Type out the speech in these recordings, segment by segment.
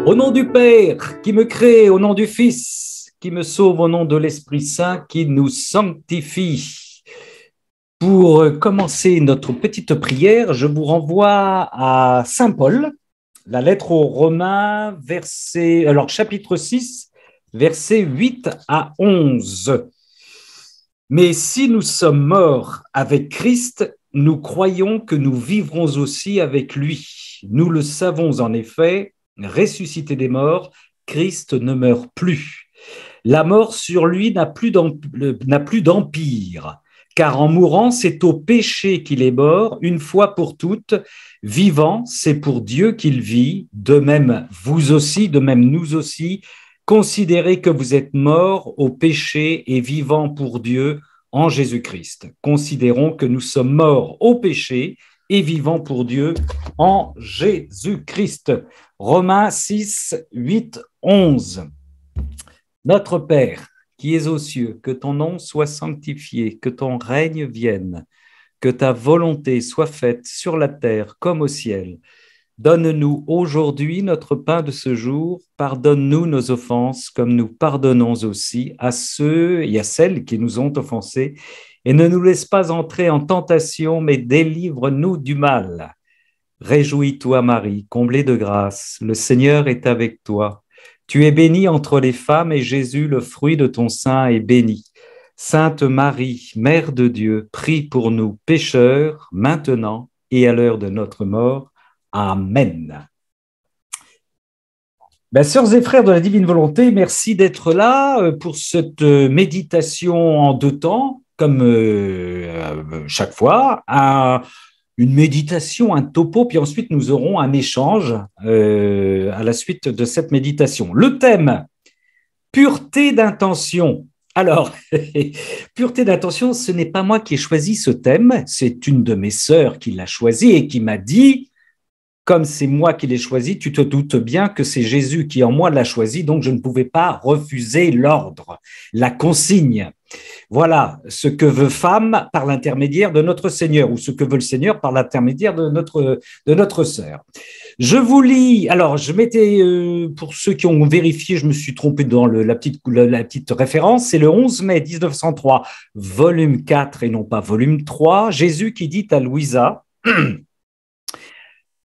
Au nom du Père qui me crée, au nom du Fils qui me sauve, au nom de l'Esprit Saint qui nous sanctifie. Pour commencer notre petite prière, je vous renvoie à Saint Paul, la lettre aux Romains, chapitre 6, versets 8 à 11. Mais si nous sommes morts avec Christ, nous croyons que nous vivrons aussi avec lui. Nous le savons en effet, ressuscité des morts, Christ ne meurt plus. La mort sur lui n'a plus d'empire, car en mourant, c'est au péché qu'il est mort, une fois pour toutes. Vivant, c'est pour Dieu qu'il vit. De même, vous aussi, de même nous aussi, considérez que vous êtes morts au péché et vivants pour Dieu en Jésus-Christ. Considérons que nous sommes morts au péché et vivants pour Dieu en Jésus-Christ. Romains 6, 8, 11. Notre Père, qui es aux cieux, que ton nom soit sanctifié, que ton règne vienne, que ta volonté soit faite sur la terre comme au ciel. Donne-nous aujourd'hui notre pain de ce jour, pardonne-nous nos offenses comme nous pardonnons aussi à ceux et à celles qui nous ont offensés, et ne nous laisse pas entrer en tentation, mais délivre-nous du mal. Réjouis-toi Marie, comblée de grâce, le Seigneur est avec toi. Tu es bénie entre les femmes et Jésus, le fruit de ton sein, est béni. Sainte Marie, Mère de Dieu, prie pour nous pécheurs, maintenant et à l'heure de notre mort. Amen. Sœurs et frères de la divine volonté, merci d'être là pour cette méditation en deux temps, comme chaque fois. Une méditation, un topo, puis ensuite nous aurons un échange à la suite de cette méditation. Le thème, pureté d'intention. Alors, pureté d'intention, ce n'est pas moi qui ai choisi ce thème, c'est une de mes sœurs qui l'a choisi et qui m'a dit, comme c'est moi qui l'ai choisi, tu te doutes bien que c'est Jésus qui en moi l'a choisi, donc je ne pouvais pas refuser l'ordre, la consigne. Voilà ce que veut femme par l'intermédiaire de notre Seigneur, ou ce que veut le Seigneur par l'intermédiaire de notre sœur. Je vous lis, alors je m'étais, pour ceux qui ont vérifié, je me suis trompé dans la petite référence, c'est le 11 mai 1903, volume 4 et non pas volume 3, Jésus qui dit à Louisa,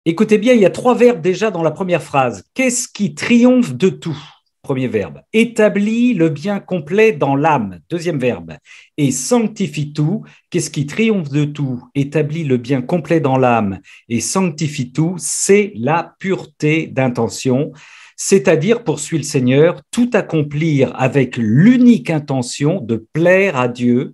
écoutez bien, il y a trois verbes déjà dans la première phrase. Qu'est-ce qui triomphe de tout? Premier verbe. Établit le bien complet dans l'âme. Deuxième verbe. Et sanctifie tout. Qu'est-ce qui triomphe de tout? Établit le bien complet dans l'âme et sanctifie tout. C'est la pureté d'intention. C'est-à-dire, poursuit le Seigneur, tout accomplir avec l'unique intention de plaire à Dieu.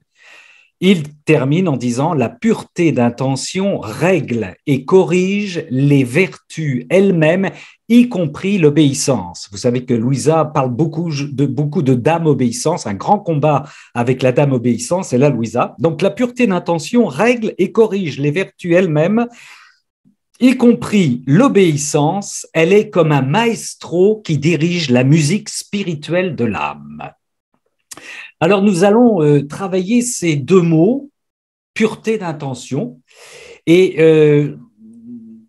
Il termine en disant « La pureté d'intention règle et corrige les vertus elles-mêmes, y compris l'obéissance. » Vous savez que Louisa parle beaucoup de dame obéissance, un grand combat avec la dame obéissance, et là Louisa. Donc la pureté d'intention règle et corrige les vertus elles-mêmes, y compris l'obéissance. Elle est comme un maestro qui dirige la musique spirituelle de l'âme. Alors, nous allons travailler ces deux mots, pureté d'intention. Et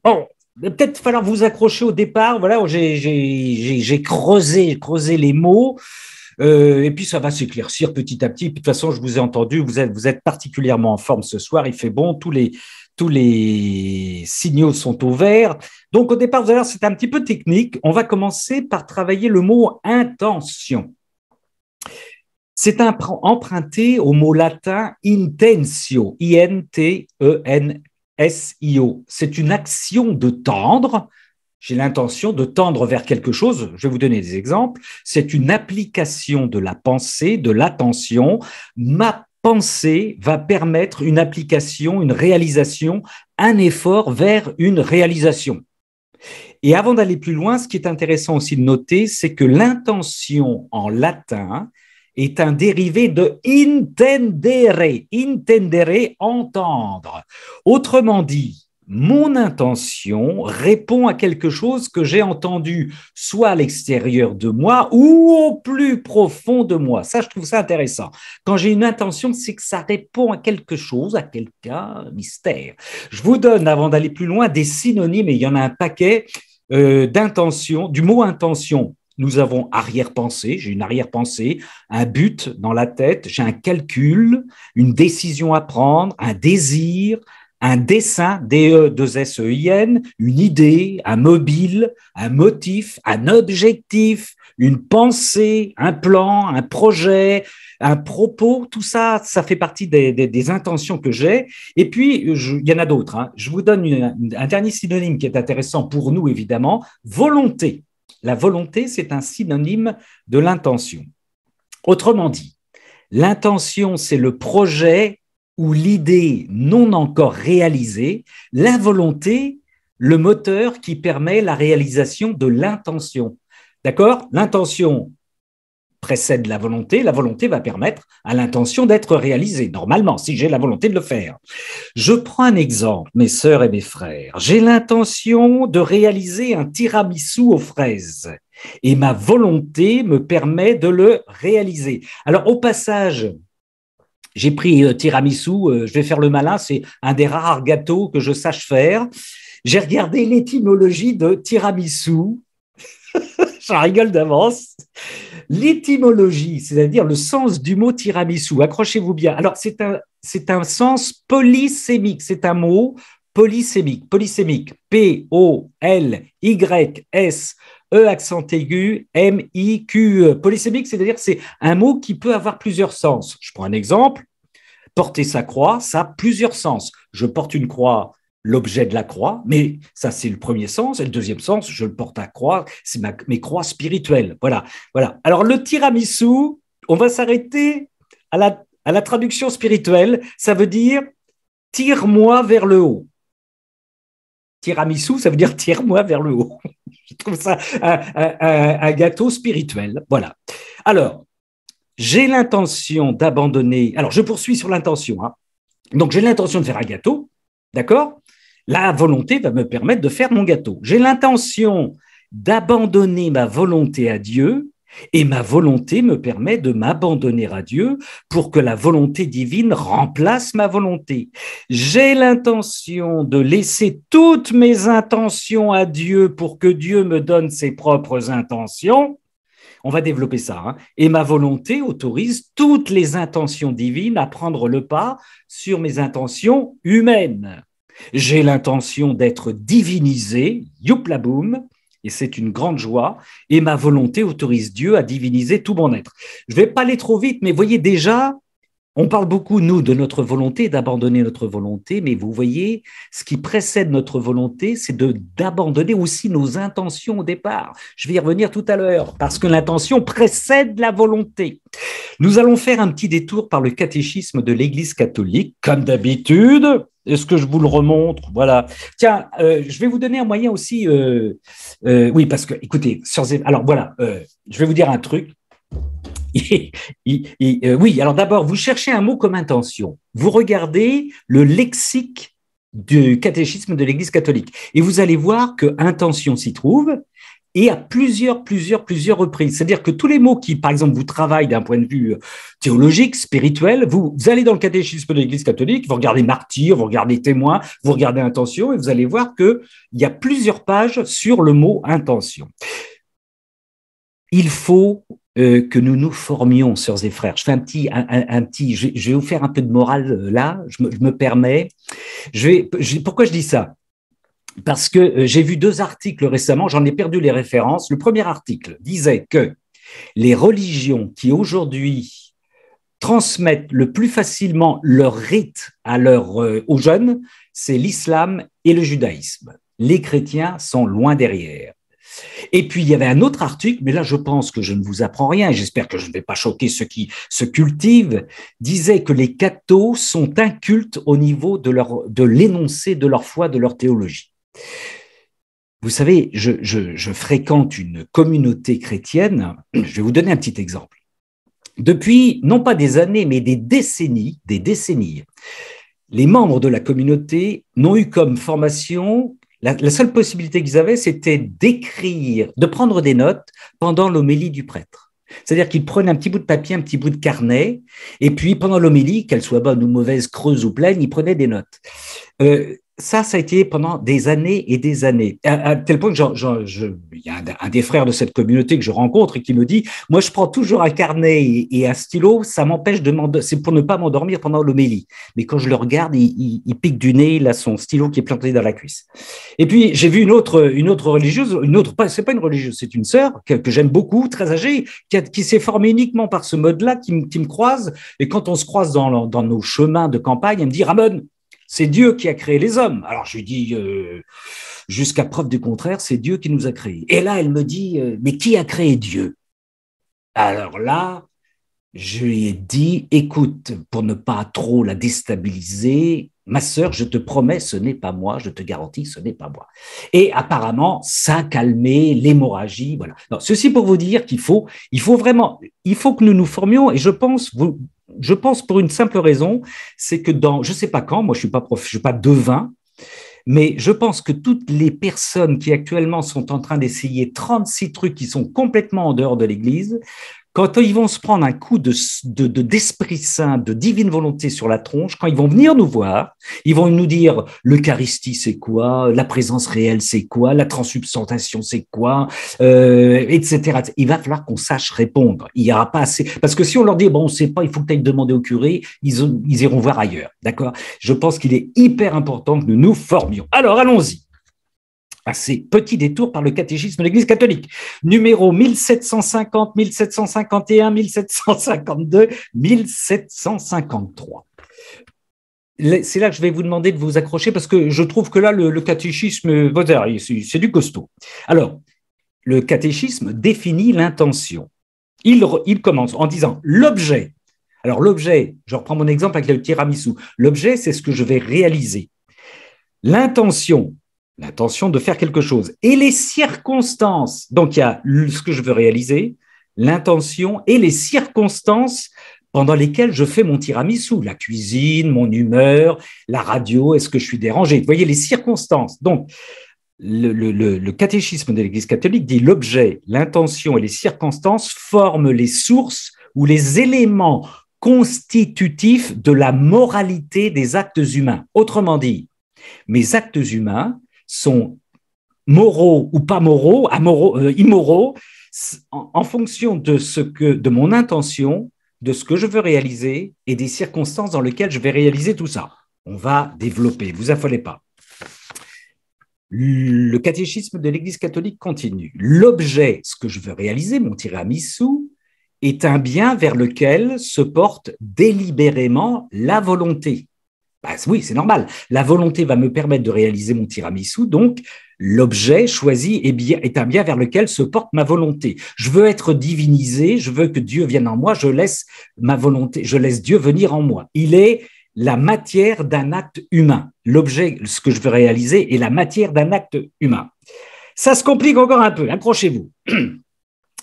bon, peut-être falloir vous accrocher au départ. Voilà, j'ai creusé les mots. Et puis, ça va s'éclaircir petit à petit. De toute façon, je vous ai entendu, vous êtes particulièrement en forme ce soir. Il fait bon, tous les signaux sont au vert. Donc, au départ, vous allez voir, c'est un petit peu technique. On va commencer par travailler le mot intention. C'est emprunté au mot latin intentio, I-N-T-E-N-S-I-O. C'est une action de tendre. J'ai l'intention de tendre vers quelque chose. Je vais vous donner des exemples. C'est une application de la pensée, de l'attention. Ma pensée va permettre une application, une réalisation, un effort vers une réalisation. Et avant d'aller plus loin, ce qui est intéressant aussi de noter, c'est que l'intention en latin est un dérivé de intendere, entendre. Autrement dit, mon intention répond à quelque chose que j'ai entendu soit à l'extérieur de moi ou au plus profond de moi. Ça, je trouve ça intéressant. Quand j'ai une intention, c'est que ça répond à quelque chose, à quelqu'un, mystère. Je vous donne, avant d'aller plus loin, des synonymes, et il y en a un paquet. d'intention, du mot intention. Nous avons arrière-pensée, j'ai une arrière-pensée, un but dans la tête, j'ai un calcul, une décision à prendre, un désir, un dessein, D-E-2-S-E-I-N, une idée, un mobile, un motif, un objectif, une pensée, un plan, un projet, un propos, tout ça, ça fait partie des intentions que j'ai. Et puis, il y en a d'autres. Hein. Je vous donne un dernier synonyme qui est intéressant pour nous, évidemment, volonté. La volonté, c'est un synonyme de l'intention. Autrement dit, l'intention, c'est le projet ou l'idée non encore réalisée, la volonté, le moteur qui permet la réalisation de l'intention. D'accord? L'intention précède la volonté va permettre à l'intention d'être réalisée, normalement, si j'ai la volonté de le faire. Je prends un exemple, mes sœurs et mes frères. J'ai l'intention de réaliser un tiramisu aux fraises et ma volonté me permet de le réaliser. Alors, au passage, j'ai pris tiramisu, je vais faire le malin, c'est un des rares gâteaux que je sache faire. J'ai regardé l'étymologie de tiramisu. J'en rigole d'avance. L'étymologie, c'est-à-dire le sens du mot tiramisu, accrochez-vous bien. Alors, c'est un sens polysémique, c'est un mot polysémique, P-O-L-Y-S-E accent aigu, M-I-Q-E. Polysémique, c'est-à-dire c'est un mot qui peut avoir plusieurs sens. Je prends un exemple, porter sa croix, ça a plusieurs sens. Je porte une croix, l'objet de la croix, mais ça c'est le premier sens, et le deuxième sens, je le porte à croix, c'est mes croix spirituelles. Voilà, voilà. Alors le tiramisu, on va s'arrêter à la traduction spirituelle, ça veut dire tire-moi vers le haut. Tiramisu, ça veut dire tire-moi vers le haut. Je trouve ça un gâteau spirituel. Voilà. Alors, j'ai l'intention d'abandonner. Alors, je poursuis sur l'intention. Hein. Donc, j'ai l'intention de faire un gâteau. D'accord? La volonté va me permettre de faire mon gâteau. J'ai l'intention d'abandonner ma volonté à Dieu et ma volonté me permet de m'abandonner à Dieu pour que la volonté divine remplace ma volonté. J'ai l'intention de laisser toutes mes intentions à Dieu pour que Dieu me donne ses propres intentions. On va développer ça. Hein. Et ma volonté autorise toutes les intentions divines à prendre le pas sur mes intentions humaines. J'ai l'intention d'être divinisé, youplaboum, et c'est une grande joie, et ma volonté autorise Dieu à diviniser tout mon être. Je ne vais pas aller trop vite, mais voyez déjà, on parle beaucoup, nous, de notre volonté, d'abandonner notre volonté, mais vous voyez, ce qui précède notre volonté, c'est d'abandonner aussi nos intentions au départ. Je vais y revenir tout à l'heure, parce que l'intention précède la volonté. Nous allons faire un petit détour par le catéchisme de l'Église catholique, comme d'habitude. Est-ce que je vous le remontre? Voilà. Tiens, je vais vous donner un moyen aussi. Oui, parce que, écoutez, alors voilà, je vais vous dire un truc. Oui, alors d'abord, vous cherchez un mot comme intention. Vous regardez le lexique du catéchisme de l'Église catholique et vous allez voir que intention s'y trouve et à plusieurs reprises. C'est-à-dire que tous les mots qui, par exemple, vous travaillent d'un point de vue théologique, spirituel, vous allez dans le catéchisme de l'Église catholique, vous regardez martyr, vous regardez témoin, vous regardez intention et vous allez voir qu'il y a plusieurs pages sur le mot intention. Il faut que nous nous formions, sœurs et frères. Je fais un petit je vais vous faire un peu de morale là, je me permets. Pourquoi je dis ça? Parce que j'ai vu 2 articles récemment, j'en ai perdu les références. Le premier article disait que les religions qui aujourd'hui transmettent le plus facilement leur rite aux jeunes, c'est l'islam et le judaïsme. Les chrétiens sont loin derrière. Et puis, il y avait un autre article, mais là, je pense que je ne vous apprends rien, et j'espère que je ne vais pas choquer ceux qui se cultivent, disait que les cathos sont incultes au niveau de l'énoncé de leur foi, de leur théologie. Vous savez, je fréquente une communauté chrétienne, je vais vous donner un petit exemple. Depuis, non pas des années, mais des décennies, les membres de la communauté n'ont eu comme formation... La seule possibilité qu'ils avaient, c'était d'écrire, de prendre des notes pendant l'homélie du prêtre. C'est-à-dire qu'ils prenaient un petit bout de papier, un petit bout de carnet, et puis pendant l'homélie, qu'elle soit bonne ou mauvaise, creuse ou pleine, ils prenaient des notes. ça a été pendant des années et des années, à tel point que il y a un des frères de cette communauté que je rencontre et qui me dit, moi je prends toujours un carnet et un stylo, ça m'empêche c'est pour ne pas m'endormir pendant l'homélie. Mais quand je le regarde, il pique du nez, il a son stylo qui est planté dans la cuisse. Et puis j'ai vu une autre religieuse, c'est pas une religieuse, c'est une sœur que j'aime beaucoup, très âgée, qui s'est formée uniquement par ce mode-là, qui me croise. Et quand on se croise dans nos chemins de campagne, elle me dit, Ramon, c'est Dieu qui a créé les hommes. Alors je lui dis, jusqu'à preuve du contraire, c'est Dieu qui nous a créés. Et là, elle me dit, mais qui a créé Dieu? Alors là, je lui ai dit, écoute, pour ne pas trop la déstabiliser, ma sœur, je te promets, ce n'est pas moi, je te garantis, ce n'est pas moi. Et apparemment, ça a calmé l'hémorragie. Voilà. Non, ceci pour vous dire il faut que nous nous formions, et je pense pour une simple raison, c'est que je ne sais pas quand, moi je ne suis pas devin, mais je pense que toutes les personnes qui actuellement sont en train d'essayer 36 trucs qui sont complètement en dehors de l'Église, quand ils vont se prendre un coup d'Esprit Saint, de divine volonté sur la tronche, quand ils vont venir nous voir, ils vont nous dire l'Eucharistie c'est quoi, la présence réelle c'est quoi, la transsubstantiation c'est quoi, etc. Il va falloir qu'on sache répondre. Il n'y aura pas assez, parce que si on leur dit bon on ne sait pas, il faut que tu ailles demander au curé, ils iront voir ailleurs, d'accord? Je pense qu'il est hyper important que nous nous formions. Alors allons-y. Assez petit détour par le catéchisme de l'Église catholique. Numéro 1750, 1751, 1752, 1753. C'est là que je vais vous demander de vous accrocher parce que je trouve que là, le catéchisme, c'est du costaud. Alors, le catéchisme définit l'intention. Il commence en disant l'objet. Alors, l'objet, je reprends mon exemple avec le tiramisu. L'objet, c'est ce que je vais réaliser. L'intention de faire quelque chose. Et les circonstances, donc il y a ce que je veux réaliser, l'intention et les circonstances pendant lesquelles je fais mon tiramisu, la cuisine, mon humeur, la radio, est-ce que je suis dérangé? Vous voyez les circonstances. Donc, le catéchisme de l'Église catholique dit l'objet, l'intention et les circonstances forment les sources ou les éléments constitutifs de la moralité des actes humains. Autrement dit, mes actes humains sont moraux ou pas moraux, immoraux, en fonction de mon intention, de ce que je veux réaliser et des circonstances dans lesquelles je vais réaliser tout ça. On va développer, vous affolez pas. Le catéchisme de l'Église catholique continue. L'objet, ce que je veux réaliser, mon tiramisu, est un bien vers lequel se porte délibérément la volonté. Ben oui, c'est normal. La volonté va me permettre de réaliser mon tiramisu, donc l'objet choisi est un bien vers lequel se porte ma volonté. Je veux être divinisé, je veux que Dieu vienne en moi, je laisse ma volonté, je laisse Dieu venir en moi. Il est la matière d'un acte humain. L'objet, ce que je veux réaliser, est la matière d'un acte humain. Ça se complique encore un peu, accrochez-vous.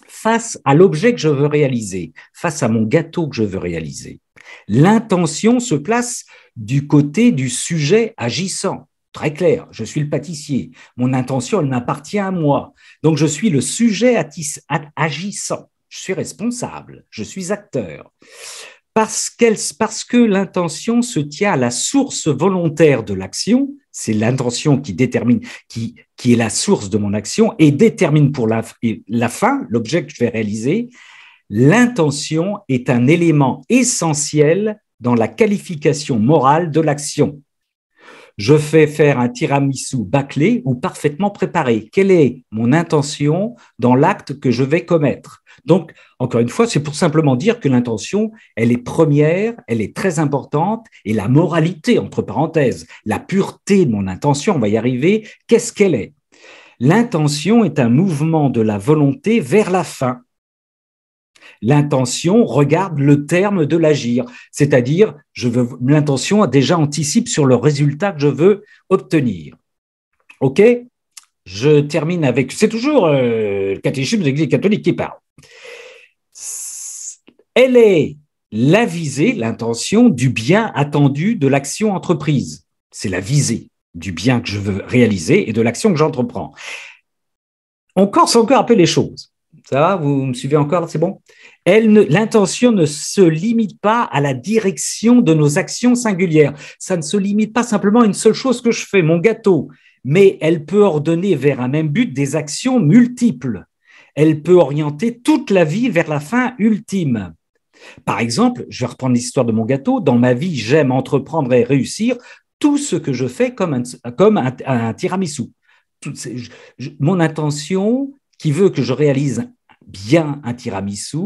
Face à l'objet que je veux réaliser, face à mon gâteau que je veux réaliser, l'intention se place du côté du sujet agissant. Très clair, je suis le pâtissier. Mon intention, elle m'appartient à moi. Donc, je suis le sujet agissant. Je suis responsable, je suis acteur. Parce que l'intention se tient à la source volontaire de l'action, c'est l'intention qui détermine, qui est la source de mon action et détermine pour la fin, l'objet que je vais réaliser. L'intention est un élément essentiel dans la qualification morale de l'action. Je fais faire un tiramisu bâclé ou parfaitement préparé. Quelle est mon intention dans l'acte que je vais commettre? Donc, encore une fois, c'est pour simplement dire que l'intention, elle est première, elle est très importante, et la moralité, entre parenthèses, la pureté de mon intention, on va y arriver, qu'est-ce qu'elle est? L'intention est un mouvement de la volonté vers la fin. L'intention regarde le terme de l'agir, c'est-à-dire l'intention déjà anticipe sur le résultat que je veux obtenir. OK? Je termine avec, c'est toujours le catéchisme de l'Église catholique qui parle. Elle est la visée, l'intention du bien attendu de l'action entreprise. C'est la visée du bien que je veux réaliser et de l'action que j'entreprends. On corse encore un peu les choses. Ça va, vous me suivez encore, c'est bon? L'intention ne se limite pas à la direction de nos actions singulières. Ça ne se limite pas simplement à une seule chose que je fais, mon gâteau, mais elle peut ordonner vers un même but des actions multiples. Elle peut orienter toute la vie vers la fin ultime. Par exemple, je vais reprendre l'histoire de mon gâteau. Dans ma vie, j'aime entreprendre et réussir tout ce que je fais comme un tiramisu. Mon intention qui veut que je réalise bien un tiramisu,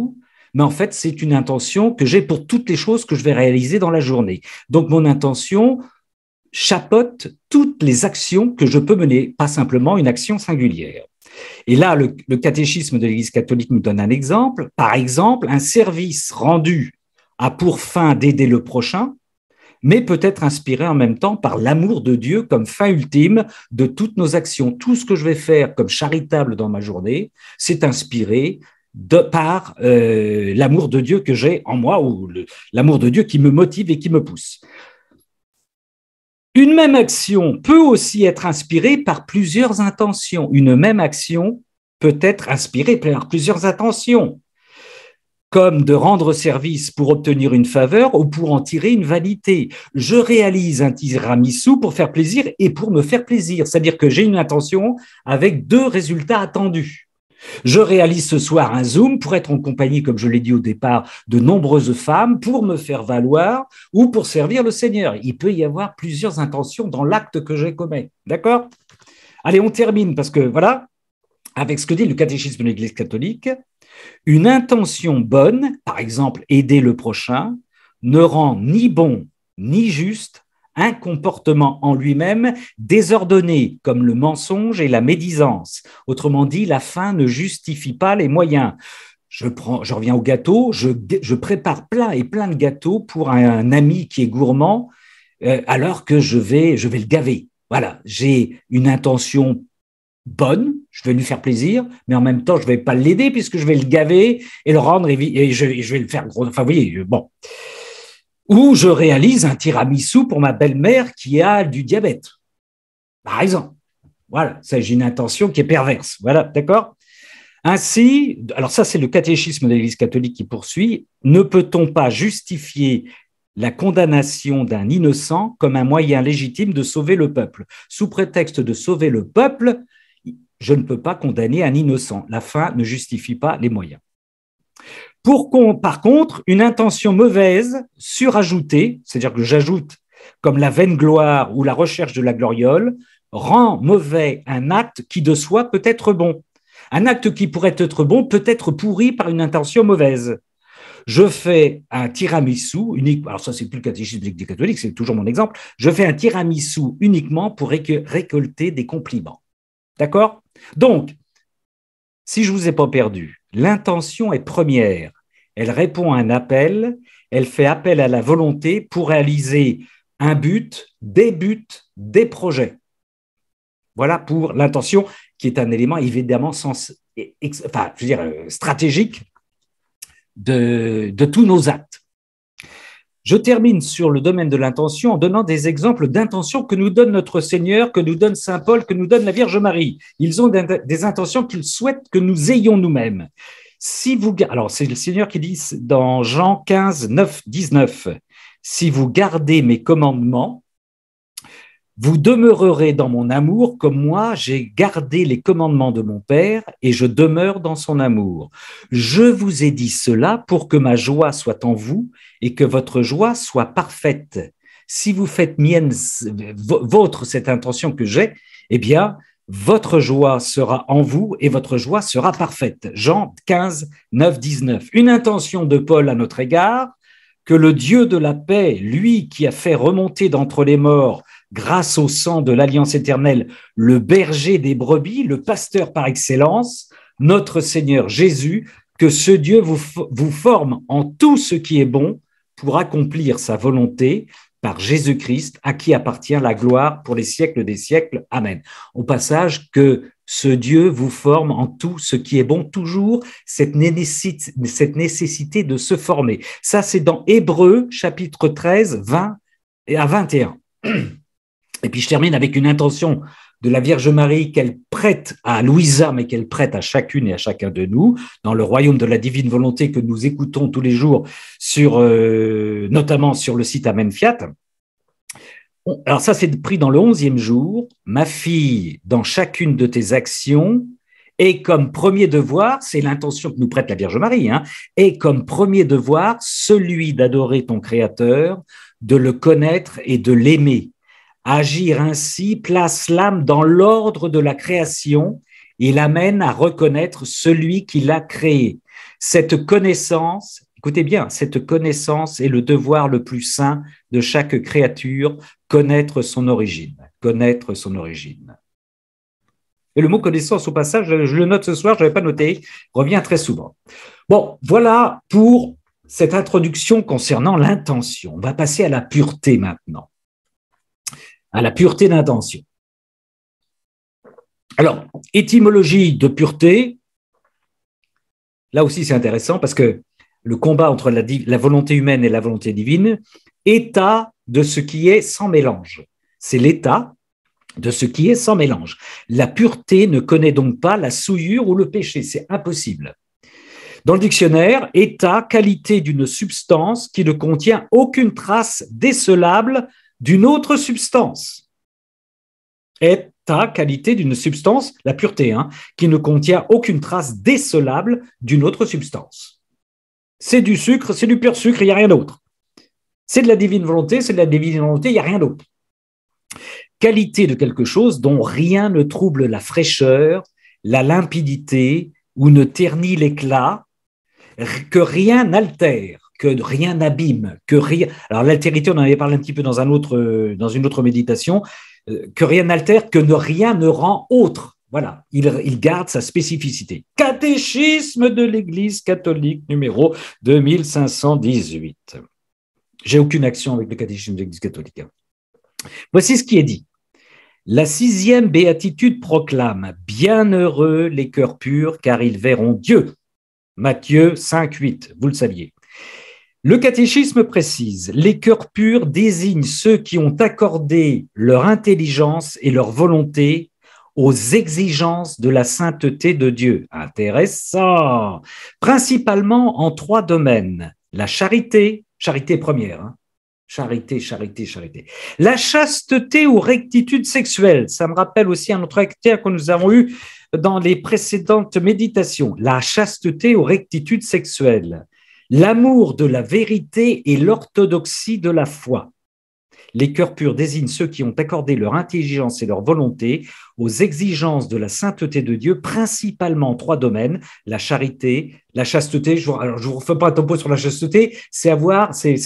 mais en fait, c'est une intention que j'ai pour toutes les choses que je vais réaliser dans la journée. Donc, mon intention chapeaute toutes les actions que je peux mener, pas simplement une action singulière. Et là, le catéchisme de l'Église catholique nous donne un exemple. Par exemple, un service rendu a pour fin d'aider le prochain, mais peut être inspiré en même temps par l'amour de Dieu comme fin ultime de toutes nos actions. Tout ce que je vais faire comme charitable dans ma journée, c'est inspiré par l'amour de Dieu que j'ai en moi, ou l'amour de Dieu qui me motive et qui me pousse. Une même action peut aussi être inspirée par plusieurs intentions. Une même action peut être inspirée par plusieurs intentions, comme de rendre service pour obtenir une faveur ou pour en tirer une vanité. Je réalise un tiramisu pour faire plaisir et pour me faire plaisir, c'est-à-dire que j'ai une intention avec deux résultats attendus. Je réalise ce soir un Zoom pour être en compagnie, comme je l'ai dit au départ, de nombreuses femmes pour me faire valoir ou pour servir le Seigneur. Il peut y avoir plusieurs intentions dans l'acte que j'ai commis. D'accord? Allez, on termine parce que voilà, avec ce que dit le catéchisme de l'Église catholique, une intention bonne, par exemple aider le prochain, ne rend ni bon ni juste un comportement en lui-même désordonné, comme le mensonge et la médisance. Autrement dit, la fin ne justifie pas les moyens. Je reviens au gâteau, je prépare plein de gâteaux pour un ami qui est gourmand, alors que je vais le gaver. Voilà, j'ai une intention bonne, je vais lui faire plaisir, mais en même temps, je ne vais pas l'aider puisque je vais le gaver et le rendre, et je vais le faire gros. Enfin, vous voyez, bon. Ou je réalise un tiramisu pour ma belle-mère qui a du diabète, par exemple. Voilà, ça, j'ai une intention qui est perverse. Voilà, d'accord? Ainsi, alors ça, c'est le catéchisme de l'Église catholique qui poursuit, ne peut-on pas justifier la condamnation d'un innocent comme un moyen légitime de sauver le peuple? Sous prétexte de sauver le peuple, je ne peux pas condamner un innocent. La fin ne justifie pas les moyens. Par contre, une intention mauvaise surajoutée, c'est-à-dire que j'ajoute comme la vaine gloire ou la recherche de la gloriole, rend mauvais un acte qui de soi peut être bon. Un acte qui pourrait être bon peut être pourri par une intention mauvaise. Je fais un tiramisu unique, alors ça c'est plus le catéchisme de l'Église catholique, c'est toujours mon exemple, je fais un tiramisu uniquement pour récolter des compliments. D'accord? Donc, si je ne vous ai pas perdu, l'intention est première. Elle répond à un appel, elle fait appel à la volonté pour réaliser un but, des projets. Voilà pour l'intention, qui est un élément évidemment stratégique de tous nos actes. Je termine sur le domaine de l'intention en donnant des exemples d'intentions que nous donne notre Seigneur, que nous donne Saint Paul, que nous donne la Vierge Marie. Ils ont des intentions qu'ils souhaitent que nous ayons nous-mêmes. Alors, c'est le Seigneur qui dit dans Jean 15, 9, 19, « Si vous gardez mes commandements, vous demeurerez dans mon amour comme moi, j'ai gardé les commandements de mon Père et je demeure dans son amour. Je vous ai dit cela pour que ma joie soit en vous et que votre joie soit parfaite. Si vous faites vôtre cette intention que j'ai, eh bien, votre joie sera en vous et votre joie sera parfaite. » Jean 15, 9, 19. Une intention de Paul à notre égard, que le Dieu de la paix, lui qui a fait remonter d'entre les morts grâce au sang de l'Alliance éternelle, le berger des brebis, le pasteur par excellence, notre Seigneur Jésus, que ce Dieu vous forme en tout ce qui est bon pour accomplir sa volonté par Jésus-Christ, à qui appartient la gloire pour les siècles des siècles. Amen. Au passage, que ce Dieu vous forme en tout ce qui est bon, toujours cette nécessité de se former. Ça, c'est dans Hébreux, chapitre 13, 20 à 21. Et puis, je termine avec une intention de la Vierge Marie qu'elle prête à Louisa, mais qu'elle prête à chacune et à chacun de nous, dans le royaume de la divine volonté que nous écoutons tous les jours, notamment sur le site Amen Fiat. Alors ça, c'est pris dans le 11e jour. Ma fille, dans chacune de tes actions, et comme premier devoir, c'est l'intention que nous prête la Vierge Marie, et comme premier devoir, celui d'adorer ton Créateur, de le connaître et de l'aimer. Agir ainsi place l'âme dans l'ordre de la création et l'amène à reconnaître celui qui l'a créé. Cette connaissance, écoutez bien, cette connaissance est le devoir le plus saint de chaque créature, connaître son origine, connaître son origine. Et le mot connaissance, au passage, je le note ce soir, je n'avais pas noté, revient très souvent. Bon, voilà pour cette introduction concernant l'intention. On va passer à la pureté maintenant. À la pureté d'intention. Alors, étymologie de pureté, là aussi c'est intéressant parce que le combat entre la volonté humaine et la volonté divine, état de ce qui est sans mélange. C'est l'état de ce qui est sans mélange. La pureté ne connaît donc pas la souillure ou le péché, c'est impossible. Dans le dictionnaire, état, qualité d'une substance qui ne contient aucune trace décelable d'une autre substance. État, qualité d'une substance, la pureté, qui ne contient aucune trace décelable d'une autre substance. C'est du sucre, c'est du pur sucre, il n'y a rien d'autre. C'est de la divine volonté, c'est de la divine volonté, il n'y a rien d'autre. Qualité de quelque chose dont rien ne trouble la fraîcheur, la limpidité ou ne ternit l'éclat, que rien n'altère, que rien n'abîme, que rien. Alors l'altérité, on en avait parlé un petit peu dans une autre méditation, que rien n'altère, que rien ne rend autre. Voilà, il garde sa spécificité. Catéchisme de l'Église catholique numéro 2518. J'ai aucune action avec le catéchisme de l'Église catholique. Voici ce qui est dit. La 6e béatitude proclame « Bienheureux les cœurs purs, car ils verront Dieu ». Matthieu 5, 8, vous le saviez. Le catéchisme précise « Les cœurs purs désignent ceux qui ont accordé leur intelligence et leur volonté aux exigences de la sainteté de Dieu. » Intéressant. Principalement en 3 domaines. La charité, charité première, charité, charité, charité. La chasteté ou rectitude sexuelle, ça me rappelle aussi un autre caractère que nous avons eu dans les précédentes méditations. La chasteté ou rectitude sexuelle. L'amour de la vérité et l'orthodoxie de la foi. Les cœurs purs désignent ceux qui ont accordé leur intelligence et leur volonté aux exigences de la sainteté de Dieu, principalement en 3 domaines, la charité, la chasteté. Alors, je ne vous refais pas un topo sur la chasteté, c'est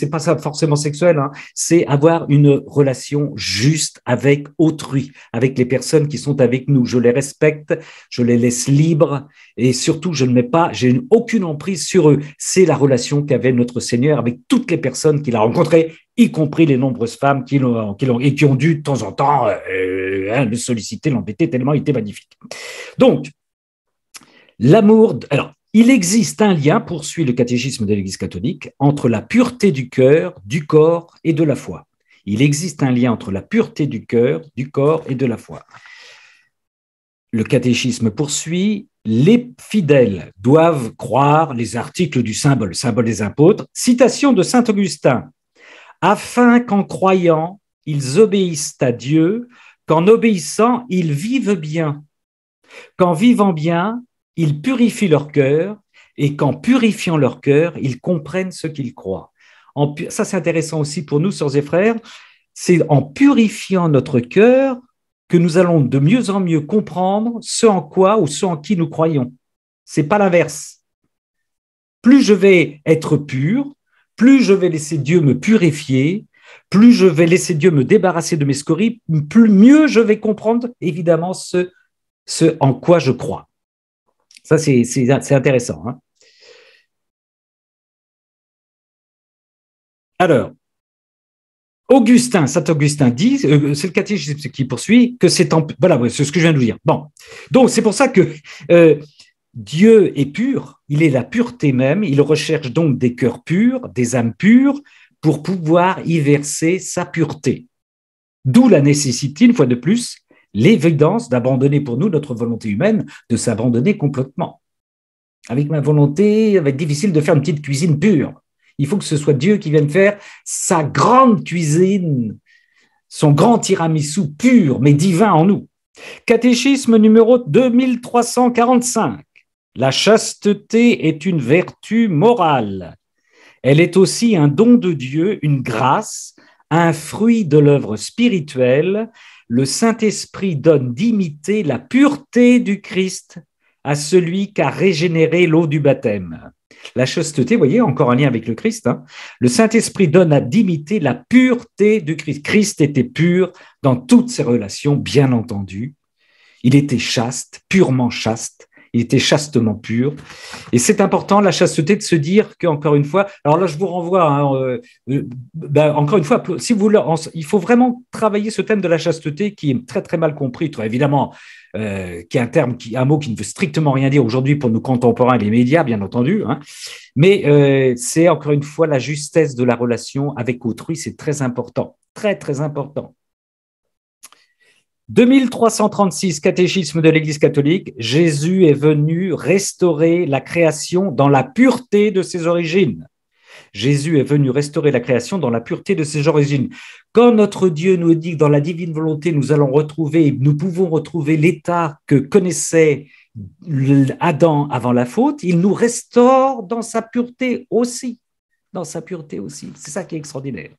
pas ça forcément sexuel, c'est avoir une relation juste avec autrui, avec les personnes qui sont avec nous. Je les respecte, je les laisse libres et surtout, j'ai aucune emprise sur eux. C'est la relation qu'avait notre Seigneur avec toutes les personnes qu'il a rencontrées, y compris les nombreuses femmes qui ont dû de temps en temps le solliciter, l'embêter tellement il était magnifique. Donc, l'amour. Alors, il existe un lien, poursuit le catéchisme de l'Église catholique, entre la pureté du cœur, du corps et de la foi. Il existe un lien entre la pureté du cœur, du corps et de la foi. Le catéchisme poursuit. Les fidèles doivent croire les articles du symbole des apôtres. Citation de saint Augustin. Afin qu'en croyant, ils obéissent à Dieu, qu'en obéissant, ils vivent bien, qu'en vivant bien, ils purifient leur cœur, et qu'en purifiant leur cœur, ils comprennent ce qu'ils croient. Ça, c'est intéressant aussi pour nous, sœurs et frères, c'est en purifiant notre cœur que nous allons de mieux en mieux comprendre ce en quoi ou ce en qui nous croyons. Ce n'est pas l'inverse. Plus je vais être pur, plus je vais laisser Dieu me purifier, plus je vais laisser Dieu me débarrasser de mes scories, plus mieux je vais comprendre, évidemment, ce en quoi je crois. Ça, c'est intéressant. Alors, saint Augustin dit, c'est le catéchisme qui poursuit, que c'est voilà, c'est ce que je viens de vous dire. Bon, donc c'est pour ça que Dieu est pur, il est la pureté même, il recherche donc des cœurs purs, des âmes pures, pour pouvoir y verser sa pureté. D'où la nécessité, une fois de plus, l'évidence d'abandonner pour nous notre volonté humaine, de s'abandonner complètement. Avec ma volonté, il va être difficile de faire une petite cuisine pure. Il faut que ce soit Dieu qui vienne faire sa grande cuisine, son grand tiramisu pur, mais divin en nous. Catéchisme numéro 2345. La chasteté est une vertu morale. Elle est aussi un don de Dieu, une grâce, un fruit de l'œuvre spirituelle. Le Saint-Esprit donne d'imiter la pureté du Christ à celui qu'a régénéré l'eau du baptême. La chasteté, vous voyez, encore un lien avec le Christ. Le Saint-Esprit donne à d'imiter la pureté du Christ. Christ était pur dans toutes ses relations, bien entendu. Il était chaste, purement chaste. Il était chastement pur. Et c'est important, la chasteté, de se dire qu'encore une fois, alors là, je vous renvoie, encore une fois, si vous voulez, il faut vraiment travailler ce thème de la chasteté qui est très, très mal compris, très évidemment, qui est un mot qui ne veut strictement rien dire aujourd'hui pour nos contemporains et les médias, bien entendu. Mais c'est encore une fois la justesse de la relation avec autrui, c'est très important, très, très important. 2336, catéchisme de l'Église catholique, Jésus est venu restaurer la création dans la pureté de ses origines. Jésus est venu restaurer la création dans la pureté de ses origines. Quand notre Dieu nous dit que dans la divine volonté, nous pouvons retrouver l'état que connaissait Adam avant la faute, il nous restaure dans sa pureté aussi. Dans sa pureté aussi. C'est ça qui est extraordinaire.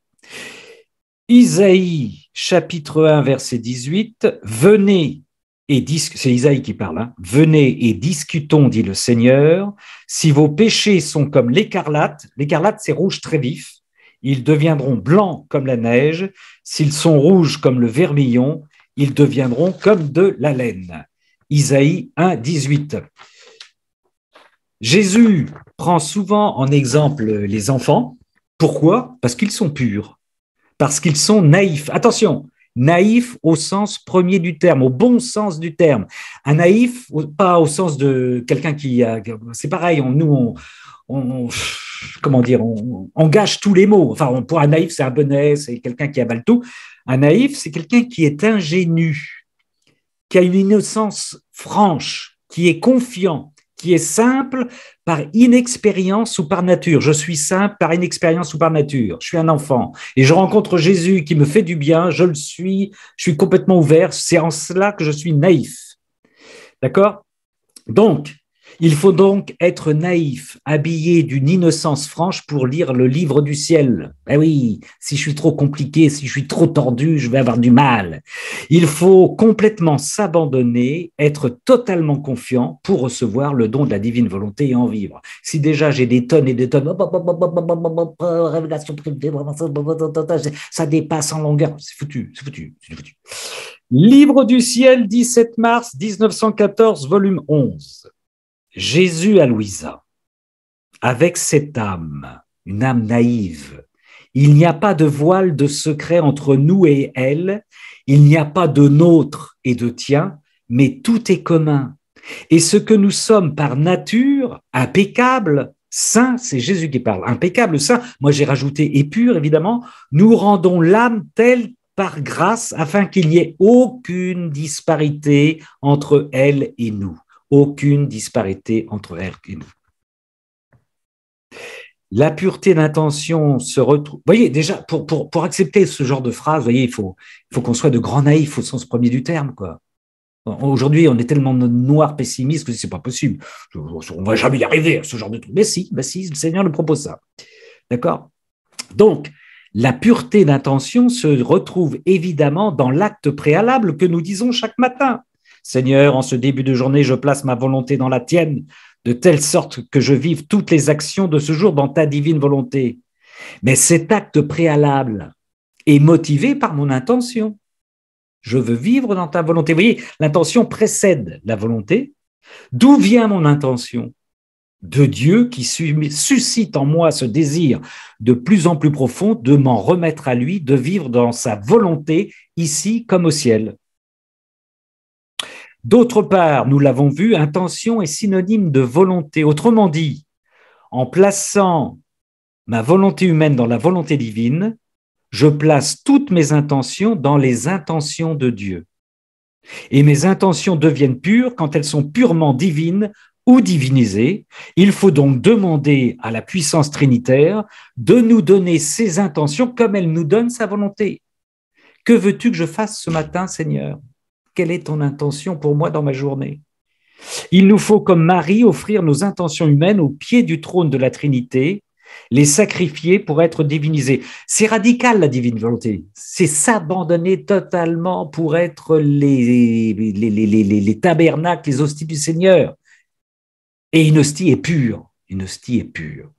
Isaïe, chapitre 1, verset 18, c'est Isaïe qui parle, venez et discutons, dit le Seigneur, si vos péchés sont comme l'écarlate c'est rouge très vif, ils deviendront blancs comme la neige, s'ils sont rouges comme le vermillon, ils deviendront comme de la laine. Isaïe 1, 18. Jésus prend souvent en exemple les enfants. Pourquoi ? Parce qu'ils sont purs. Parce qu'ils sont naïfs. Attention, naïfs au sens premier du terme, au bon sens du terme. Un naïf, pas au sens de quelqu'un qui a... C'est pareil, on gâche tous les mots. Enfin, pour un naïf, c'est un bonnet, c'est quelqu'un qui avale tout. Un naïf, c'est quelqu'un qui est ingénu, qui a une innocence franche, qui est confiant, qui est simple par inexpérience ou par nature. Je suis simple par inexpérience ou par nature. Je suis un enfant et je rencontre Jésus qui me fait du bien, je suis complètement ouvert. C'est en cela que je suis naïf. D'accord ? Donc, il faut donc être naïf, habillé d'une innocence franche pour lire le livre du ciel. Eh oui, si je suis trop compliqué, si je suis trop tordu, je vais avoir du mal. Il faut complètement s'abandonner, être totalement confiant pour recevoir le don de la divine volonté et en vivre. Si déjà j'ai des tonnes et des tonnes, révélation privée, ça dépasse en longueur, c'est foutu. Livre du ciel, 17 mars 1914, volume 11. Jésus à Louisa, avec cette âme, une âme naïve, il n'y a pas de voile de secret entre nous et elle, il n'y a pas de nôtre et de tien, mais tout est commun. Et ce que nous sommes par nature, impeccable, saint, c'est Jésus qui parle, impeccable, saint, moi j'ai rajouté et pur évidemment, nous rendons l'âme telle par grâce afin qu'il n'y ait aucune disparité entre elle et nous. Aucune disparité entre elle et nous. La pureté d'intention se retrouve. Vous voyez, déjà, pour accepter ce genre de phrase, vous voyez, il faut qu'on soit de grands naïfs au sens premier du terme, quoi. Aujourd'hui, on est tellement noirs pessimistes que c'est pas possible. On va jamais y arriver à ce genre de truc. Mais si, le Seigneur nous propose ça. D'accord ? Donc, la pureté d'intention se retrouve évidemment dans l'acte préalable que nous disons chaque matin. Seigneur, en ce début de journée, je place ma volonté dans la tienne, de telle sorte que je vive toutes les actions de ce jour dans ta divine volonté. Mais cet acte préalable est motivé par mon intention. Je veux vivre dans ta volonté. Vous voyez, l'intention précède la volonté. D'où vient mon intention ? De Dieu qui suscite en moi ce désir de plus en plus profond de m'en remettre à lui, de vivre dans sa volonté, ici comme au ciel. D'autre part, nous l'avons vu, intention est synonyme de volonté. Autrement dit, en plaçant ma volonté humaine dans la volonté divine, je place toutes mes intentions dans les intentions de Dieu. Et mes intentions deviennent pures quand elles sont purement divines ou divinisées. Il faut donc demander à la puissance trinitaire de nous donner ses intentions comme elle nous donne sa volonté. Que veux-tu que je fasse ce matin, Seigneur? Quelle est ton intention pour moi dans ma journée? Il nous faut, comme Marie, offrir nos intentions humaines au pied du trône de la Trinité, les sacrifier pour être divinisés. C'est radical, la divine volonté. C'est s'abandonner totalement pour être les tabernacles, les hosties du Seigneur. Et une hostie est pure. Une hostie est pure.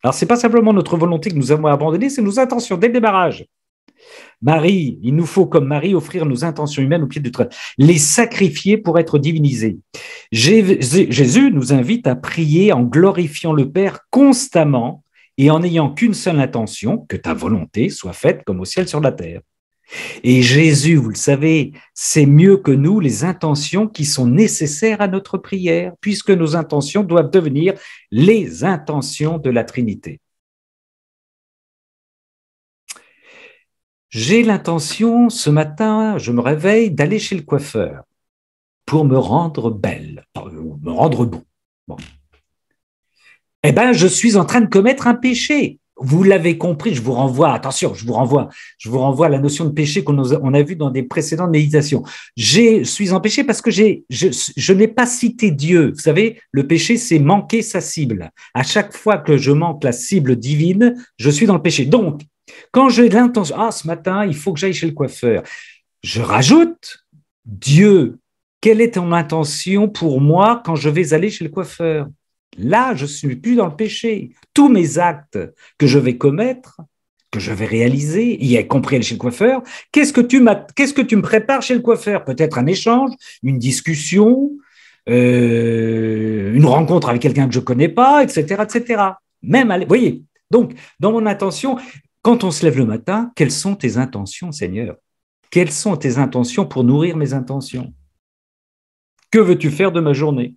Alors, ce n'est pas simplement notre volonté que nous avons abandonnée, c'est nos intentions dès le démarrage. Marie, il nous faut, comme Marie, offrir nos intentions humaines au pied du trône, les sacrifier pour être divinisés. Jésus nous invite à prier en glorifiant le Père constamment et en n'ayant qu'une seule intention, que ta volonté soit faite comme au ciel sur la terre. Et Jésus, vous le savez, sait mieux que nous les intentions qui sont nécessaires à notre prière, puisque nos intentions doivent devenir les intentions de la Trinité. J'ai l'intention, ce matin, je me réveille, d'aller chez le coiffeur pour me rendre belle, me rendre beau. Bon. Eh bien, je suis en train de commettre un péché. Vous l'avez compris, je vous renvoie, attention, je vous renvoie à la notion de péché qu'on a vu dans des précédentes méditations. Je suis en péché parce que je n'ai pas cité Dieu. Vous savez, le péché, c'est manquer sa cible. À chaque fois que je manque la cible divine, je suis dans le péché. Donc, quand j'ai l'intention, ce matin, il faut que j'aille chez le coiffeur, je rajoute, Dieu, quelle est ton intention pour moi quand je vais aller chez le coiffeur? Là, je ne suis plus dans le péché. Tous mes actes que je vais commettre, que je vais réaliser, y compris aller chez le coiffeur, qu'est-ce que tu me prépares chez le coiffeur? Peut-être un échange, une discussion, une rencontre avec quelqu'un que je ne connais pas, etc., etc. Même, vous voyez, donc, dans mon intention, quand on se lève le matin, quelles sont tes intentions, Seigneur? Quelles sont tes intentions pour nourrir mes intentions? Que veux-tu faire de ma journée?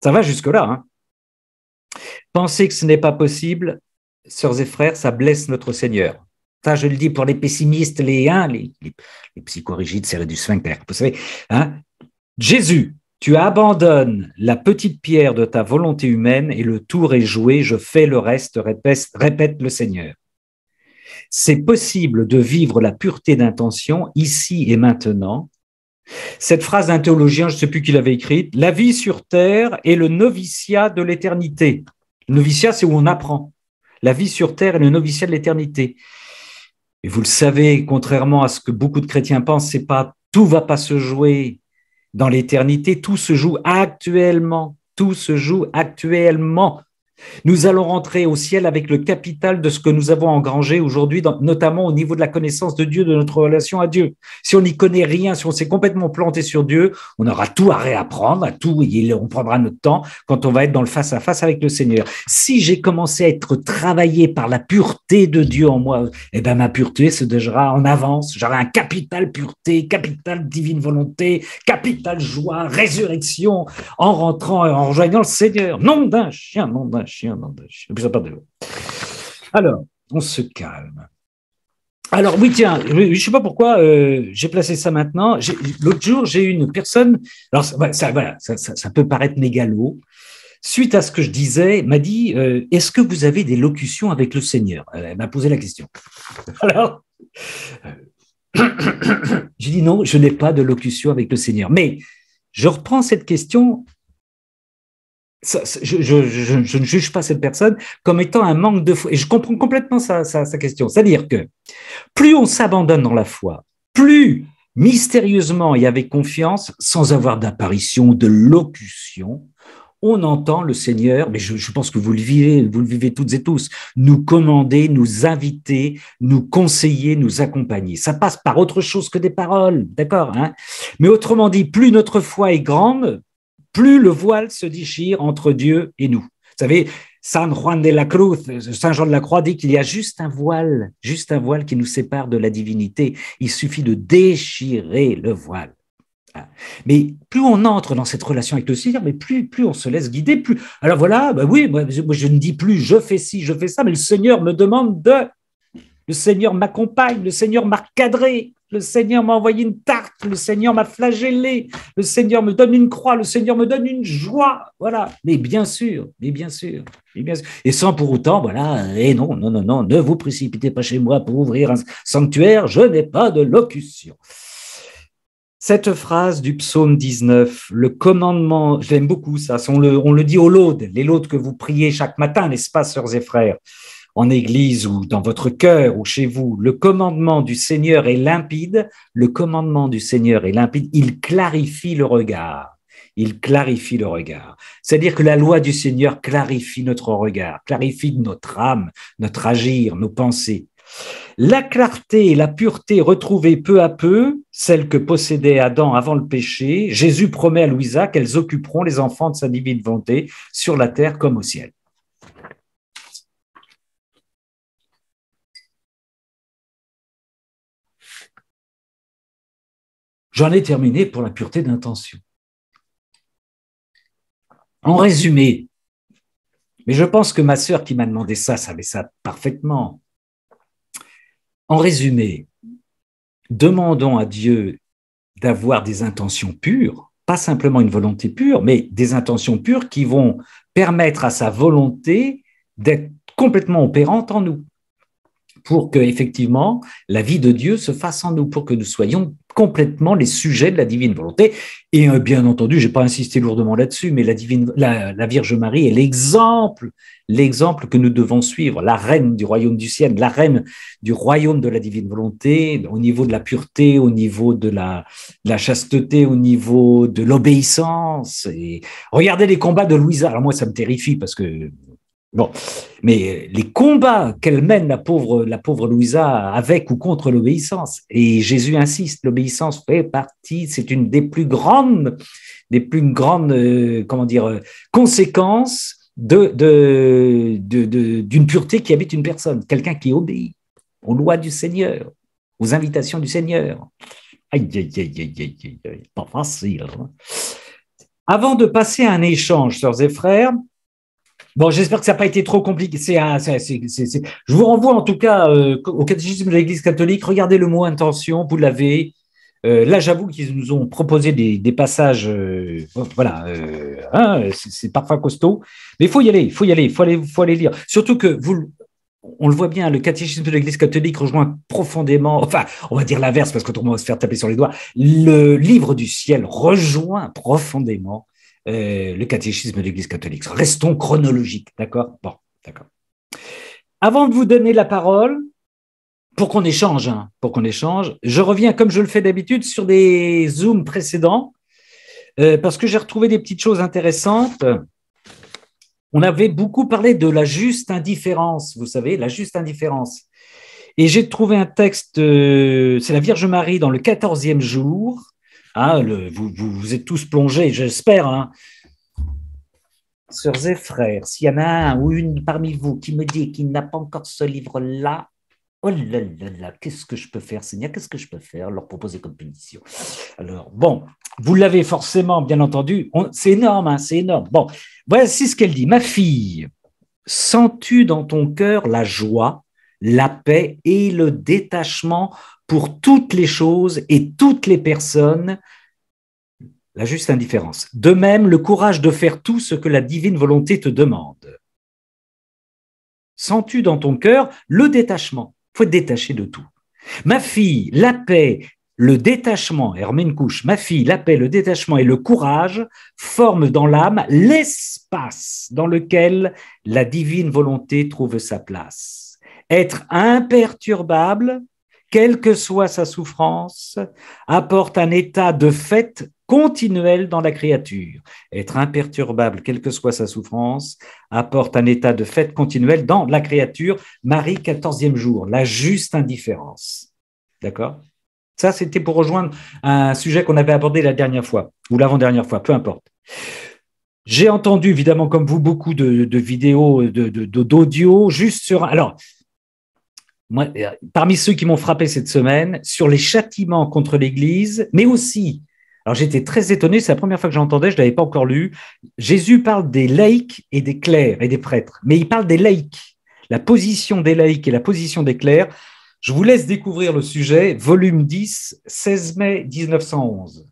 Ça va jusque-là. Hein? Penser que ce n'est pas possible, sœurs et frères, ça blesse notre Seigneur. Ça, je le dis pour les pessimistes, les psychorigides, serrés du sphincter. Vous savez, hein? Jésus, tu abandonnes la petite pierre de ta volonté humaine et le tour est joué, je fais le reste, répète le Seigneur. C'est possible de vivre la pureté d'intention ici et maintenant. Cette phrase d'un théologien, je ne sais plus qui l'avait écrite, la vie sur terre est le noviciat de l'éternité. Le noviciat, c'est où on apprend. La vie sur terre est le noviciat de l'éternité. Et vous le savez, contrairement à ce que beaucoup de chrétiens pensent, c'est pas tout va pas se jouer dans l'éternité, tout se joue actuellement. Tout se joue actuellement. Nous allons rentrer au ciel avec le capital de ce que nous avons engrangé aujourd'hui, notamment au niveau de la connaissance de Dieu, de notre relation à Dieu. Si on n'y connaît rien, si on s'est complètement planté sur Dieu, on aura tout à réapprendre, on prendra notre temps quand on va être dans le face-à-face avec le Seigneur. Si j'ai commencé à être travaillé par la pureté de Dieu en moi, ma pureté se dégagera en avance. J'aurai un capital pureté, capital divine volonté, capital joie, résurrection, en rentrant et en rejoignant le Seigneur. Nom d'un chien, nom d'un chien. Alors, on se calme. Alors, oui, tiens, je ne sais pas pourquoi j'ai placé ça maintenant. L'autre jour, j'ai eu une personne, alors ça peut paraître mégalo, suite à ce que je disais, m'a dit, est-ce que vous avez des locutions avec le Seigneur? Elle m'a posé la question. Alors, j'ai dit non, je n'ai pas de locution avec le Seigneur. Mais je reprends cette question. Je ne juge pas cette personne comme étant un manque de foi. Et je comprends complètement sa question. C'est-à-dire que plus on s'abandonne dans la foi, plus mystérieusement et avec confiance, sans avoir d'apparition, de locution, on entend le Seigneur, mais je pense que vous le vivez toutes et tous, nous commander, nous inviter, nous conseiller, nous accompagner. Ça passe par autre chose que des paroles, d'accord, hein? Mais autrement dit, plus notre foi est grande, plus le voile se déchire entre Dieu et nous. Vous savez, San Juan de la Cruz, Saint Jean de la Croix dit qu'il y a juste un voile qui nous sépare de la divinité. Il suffit de déchirer le voile. Mais plus on entre dans cette relation avec le Seigneur, mais plus on se laisse guider, plus. Alors voilà, oui, moi je ne dis plus je fais ci, je fais ça, mais le Seigneur me demande de. le Seigneur m'accompagne, le Seigneur m'a recadré, le Seigneur m'a envoyé une tarte, le Seigneur m'a flagellé, le Seigneur me donne une croix, le Seigneur me donne une joie. Voilà, mais bien sûr, mais bien sûr. Et, bien sûr. Et sans pour autant, voilà, et non, non, non, non, ne vous précipitez pas chez moi pour ouvrir un sanctuaire, je n'ai pas de locution. Cette phrase du psaume 19, le commandement, je l'aime beaucoup ça, on le dit aux laudes, les laudes que vous priez chaque matin, n'est-ce pas, sœurs et frères, en église ou dans votre cœur ou chez vous, le commandement du Seigneur est limpide, le commandement du Seigneur est limpide, il clarifie le regard. Il clarifie le regard. C'est-à-dire que la loi du Seigneur clarifie notre regard, clarifie notre âme, notre agir, nos pensées. La clarté et la pureté retrouvées peu à peu, celles que possédait Adam avant le péché, Jésus promet à Louisa qu'elles occuperont les enfants de sa divine volonté sur la terre comme au ciel. J'en ai terminé pour la pureté d'intention. En résumé, mais je pense que ma sœur qui m'a demandé ça savait ça parfaitement. En résumé, demandons à Dieu d'avoir des intentions pures, pas simplement une volonté pure, mais des intentions pures qui vont permettre à sa volonté d'être complètement opérante en nous, pour que effectivement la vie de Dieu se fasse en nous, pour que nous soyons complètement les sujets de la divine volonté. Et bien entendu, je n'ai pas insisté lourdement là-dessus, mais la Vierge Marie est l'exemple que nous devons suivre, la reine du royaume du ciel, la reine du royaume de la divine volonté, au niveau de la pureté, au niveau de la chasteté, au niveau de l'obéissance. Et regardez les combats de Louisa. Alors moi, ça me terrifie parce que bon, mais les combats qu'elle mène, la pauvre Louisa, avec ou contre l'obéissance. Et Jésus insiste, l'obéissance fait partie, c'est une des plus grandes conséquences d'une pureté qui habite une personne, quelqu'un qui obéit aux lois du Seigneur, aux invitations du Seigneur. Aïe, aïe, aïe, aïe, aïe, aïe, pas facile. Avant de passer à un échange, sœurs et frères, bon, j'espère que ça n'a pas été trop compliqué. Je vous renvoie en tout cas au catéchisme de l'Église catholique. Regardez le mot intention, vous l'avez. Là, j'avoue qu'ils nous ont proposé des passages, c'est parfois costaud, mais il faut y aller, il faut aller lire. Surtout que on le voit bien, le catéchisme de l'Église catholique rejoint profondément, enfin, on va dire l'inverse parce qu'autrement on va se faire taper sur les doigts. Le livre du ciel rejoint profondément le catéchisme de l'Église catholique. Restons chronologiques, d'accord? Bon, d'accord. Avant de vous donner la parole, pour qu'on échange, je reviens, comme je le fais d'habitude, sur des zooms précédents, parce que j'ai retrouvé des petites choses intéressantes. On avait beaucoup parlé de la juste indifférence, vous savez, la juste indifférence. Et j'ai trouvé un texte, c'est la Vierge Marie dans le 14e jour. Hein, vous êtes tous plongés, j'espère. Hein. Sœurs et frères, s'il y en a un ou une parmi vous qui me dit qu'il n'a pas encore ce livre-là, oh là là là, qu'est-ce que je peux faire, Seigneur? Qu'est-ce que je peux faire? Leur proposer comme punition. Alors, bon, vous l'avez forcément, bien entendu. C'est énorme, hein, c'est énorme. Bon, voici ce qu'elle dit. Ma fille, sens-tu dans ton cœur la joie, la paix et le détachement pour toutes les choses et toutes les personnes, la juste indifférence. De même, le courage de faire tout ce que la divine volonté te demande. Sens-tu dans ton cœur le détachement? Il faut être détaché de tout. Ma fille, la paix, le détachement, elle remet une couche, ma fille, la paix, le détachement et le courage forment dans l'âme l'espace dans lequel la divine volonté trouve sa place. Être imperturbable, quelle que soit sa souffrance, apporte un état de fait continuel dans la créature. Être imperturbable, quelle que soit sa souffrance, apporte un état de fait continuel dans la créature. Marie, 14e jour, la juste indifférence. D'accord? Ça, c'était pour rejoindre un sujet qu'on avait abordé la dernière fois, ou l'avant-dernière fois, peu importe. J'ai entendu, évidemment, comme vous, beaucoup de vidéos, d'audio, juste sur... Alors, moi, parmi ceux qui m'ont frappé cette semaine, sur les châtiments contre l'Église, mais aussi... Alors, j'étais très étonné, c'est la première fois que j'entendais, je ne l'avais pas encore lu. Jésus parle des laïcs et des clercs et des prêtres, mais il parle des laïcs. La position des laïcs et la position des clercs, Je vous laisse découvrir le sujet, volume 10, 16 mai 1911.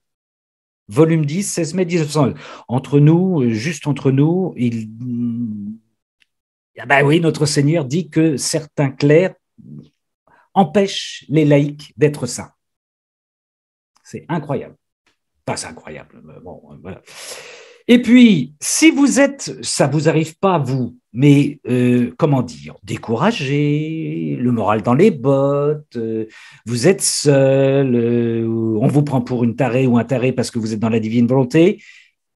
Volume 10, 16 mai 1911. Entre nous, juste entre nous, ah ben oui, notre Seigneur dit que certains clercs empêchent les laïcs d'être saints. C'est incroyable. Enfin, c'est incroyable. Bon, voilà. Et puis, si vous êtes, ça ne vous arrive pas, vous, mais comment dire, découragé, le moral dans les bottes, vous êtes seul, on vous prend pour une tarée ou un taré parce que vous êtes dans la divine volonté,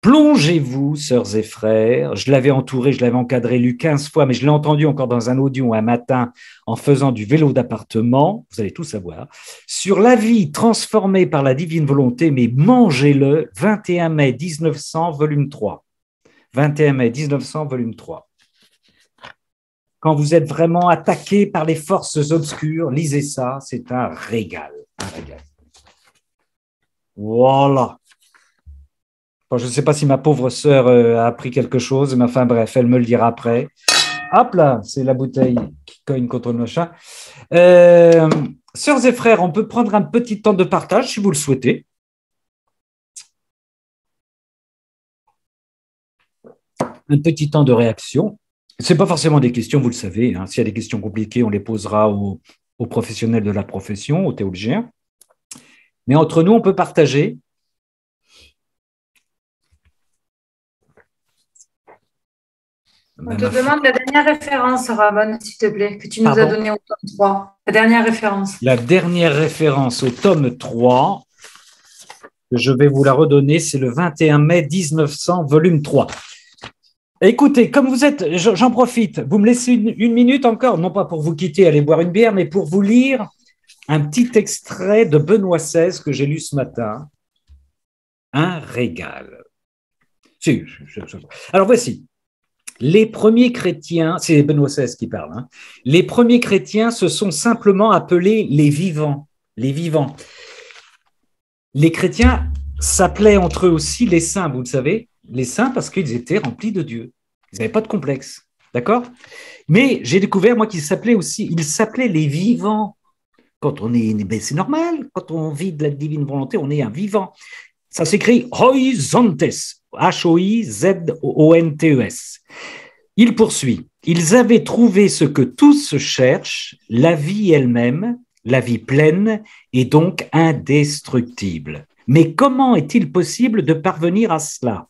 plongez-vous, sœurs et frères. Je l'avais entouré, je l'avais encadré, lu 15 fois, mais je l'ai entendu encore dans un audio un matin en faisant du vélo d'appartement, vous allez tout savoir, sur la vie transformée par la divine volonté, mais mangez-le, 21 mai 1900, volume 3. 21 mai 1900, volume 3. Quand vous êtes vraiment attaqué par les forces obscures, lisez ça, c'est un régal. Un régal. Voilà. Bon, je ne sais pas si ma pauvre sœur a appris quelque chose, mais enfin bref, elle me le dira après. Hop là, c'est la bouteille qui cogne contre le machin. Sœurs et frères, on peut prendre un petit temps de partage si vous le souhaitez. Un petit temps de réaction. Ce n'est pas forcément des questions, vous le savez. Hein. S'il y a des questions compliquées, on les posera aux professionnels de la profession, aux théologiens. Mais entre nous, on peut partager. On te demande la dernière référence, Ramon, s'il te plaît, que tu nous as donnée au tome 3. La dernière référence. La dernière référence au tome 3, que je vais vous la redonner, c'est le 21 mai 1900, volume 3. Écoutez, comme vous êtes, j'en profite, vous me laissez une minute encore, non pas pour vous quitter, aller boire une bière, mais pour vous lire un petit extrait de Benoît XVI que j'ai lu ce matin. Un régal. Alors voici. Les premiers chrétiens, c'est Benoît XVI qui parle, hein, les premiers chrétiens se sont simplement appelés les vivants. Les vivants. Les chrétiens s'appelaient entre eux aussi les saints, vous le savez, les saints parce qu'ils étaient remplis de Dieu. Ils n'avaient pas de complexe, d'accord? Mais j'ai découvert, moi, qu'ils s'appelaient aussi, ils s'appelaient les vivants. Quand on est, ben c'est normal, quand on vit de la divine volonté, on est un vivant. Ça s'écrit Hoizontes, H-O-I-Z-O-N-T-E-S. Il poursuit. Ils avaient trouvé ce que tous cherchent, la vie elle-même, la vie pleine et donc indestructible. Mais comment est-il possible de parvenir à cela?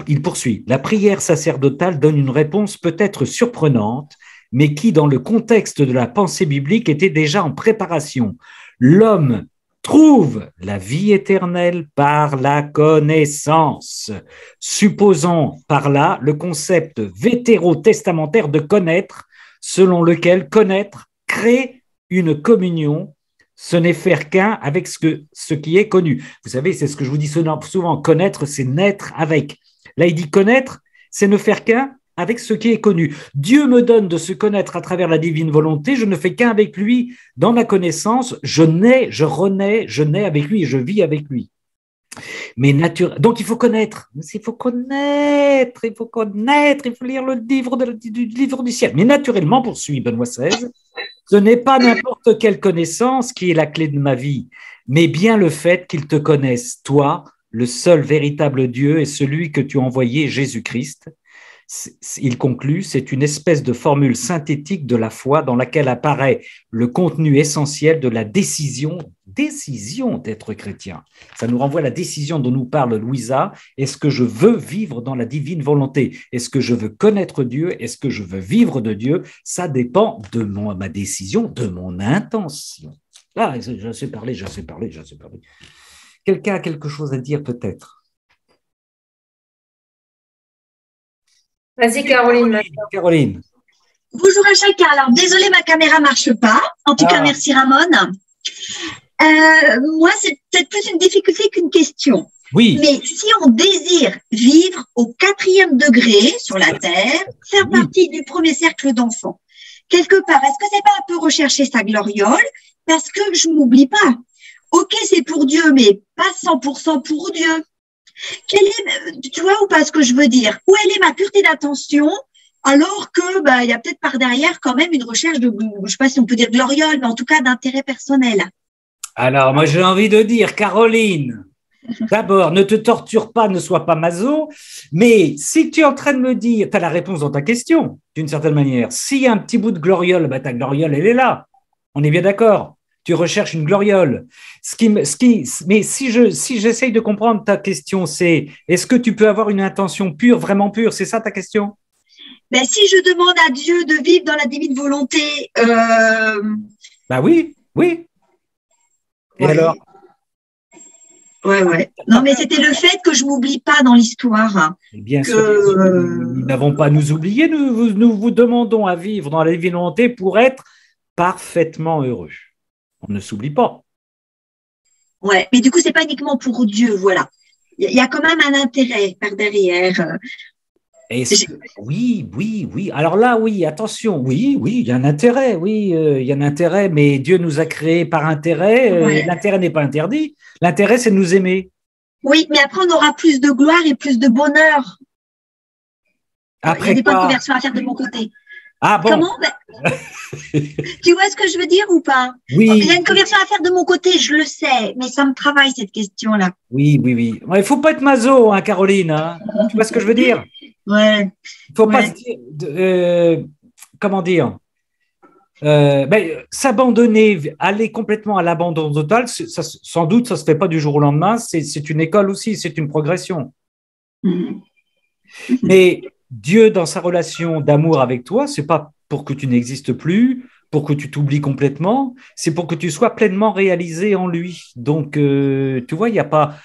Il poursuit. La prière sacerdotale donne une réponse peut-être surprenante, mais qui, dans le contexte de la pensée biblique, était déjà en préparation. L'homme trouve la vie éternelle par la connaissance. Supposons par là le concept vétérotestamentaire de connaître, selon lequel connaître crée une communion, ce n'est faire qu'un avec ce qui est connu. Vous savez, c'est ce que je vous dis souvent, connaître, c'est naître avec. Là, il dit connaître, c'est ne faire qu'un avec ce qui est connu. Dieu me donne de se connaître à travers la divine volonté, je ne fais qu'un avec lui dans ma connaissance, je nais, je renais, je nais avec lui et je vis avec lui. Mais donc il faut connaître, il faut lire le livre du ciel. Mais naturellement, poursuit Benoît XVI, ce n'est pas n'importe quelle connaissance qui est la clé de ma vie, mais bien le fait qu'il te connaisse, toi, le seul véritable Dieu et celui que tu as envoyé, Jésus-Christ. Il conclut, c'est une espèce de formule synthétique de la foi dans laquelle apparaît le contenu essentiel de la décision d'être chrétien. Ça nous renvoie à la décision dont nous parle Louisa. Est-ce que je veux vivre dans la divine volonté? Est-ce que je veux connaître Dieu? Est-ce que je veux vivre de Dieu? Ça dépend de ma décision, de mon intention. Ah, j'ai assez parlé. Quelqu'un a quelque chose à dire peut-être? Vas-y, Caroline. Caroline. Bonjour à chacun. Alors, désolé, ma caméra marche pas. En tout cas, merci Ramon. Moi, c'est peut-être plus une difficulté qu'une question. Oui. Mais si on désire vivre au 4e degré sur la Terre, faire partie du premier cercle d'enfants, quelque part, est-ce que c'est pas un peu rechercher sa gloriole? Parce que je m'oublie pas. Ok, c'est pour Dieu, mais pas 100% pour Dieu. Tu vois ou pas ce que je veux dire? Où elle est ma pureté d'attention alors que il y a peut-être par derrière quand même une recherche de, je sais pas si on peut dire gloriole, mais en tout cas d'intérêt personnel. Alors, moi, j'ai envie de dire, Caroline, d'abord, ne te torture pas, ne sois pas maso, mais si tu es en train de me dire, tu as la réponse dans ta question, d'une certaine manière. S'il y a un petit bout de gloriole, ta gloriole, elle est là. On est bien d'accord. Tu recherches une gloriole. Mais si j'essaye de comprendre ta question, c'est est-ce que tu peux avoir une intention pure, vraiment pure? C'est ça ta question? Si je demande à Dieu de vivre dans la divine volonté, Oui, oui. Et alors? Ouais. Non, mais c'était le fait que je m'oublie pas dans l'histoire. Bien sûr, nous n'avons pas à nous oublier. Nous vous demandons à vivre dans la divine volonté pour être parfaitement heureux. On ne s'oublie pas. Ouais, mais du coup, c'est pas uniquement pour Dieu, voilà. Il y a quand même un intérêt par derrière. Oui. Alors là, oui, attention, oui, il y a un intérêt, il y a un intérêt, mais Dieu nous a créés par intérêt. Ouais. L'intérêt n'est pas interdit. L'intérêt, c'est de nous aimer. Oui, mais après, on aura plus de gloire et plus de bonheur. Après, il y a des points de conversion à faire de mon côté. Ah bon? Comment? Tu vois ce que je veux dire ou pas? Oui. Il y a une conversion à faire de mon côté, je le sais, mais ça me travaille cette question-là. Oui. Il ne faut pas être maso, hein, Caroline. Hein. Tu vois ce que je veux dire? Ouais. Il ne faut pas se dire, comment dire, s'abandonner, aller complètement à l'abandon total, sans doute, ça ne se fait pas du jour au lendemain. C'est une école aussi, c'est une progression. Mais Dieu, dans sa relation d'amour avec toi, c'est pas pour que tu n'existes plus, pour que tu t'oublies complètement, c'est pour que tu sois pleinement réalisé en lui. Donc, tu vois, il y a pas,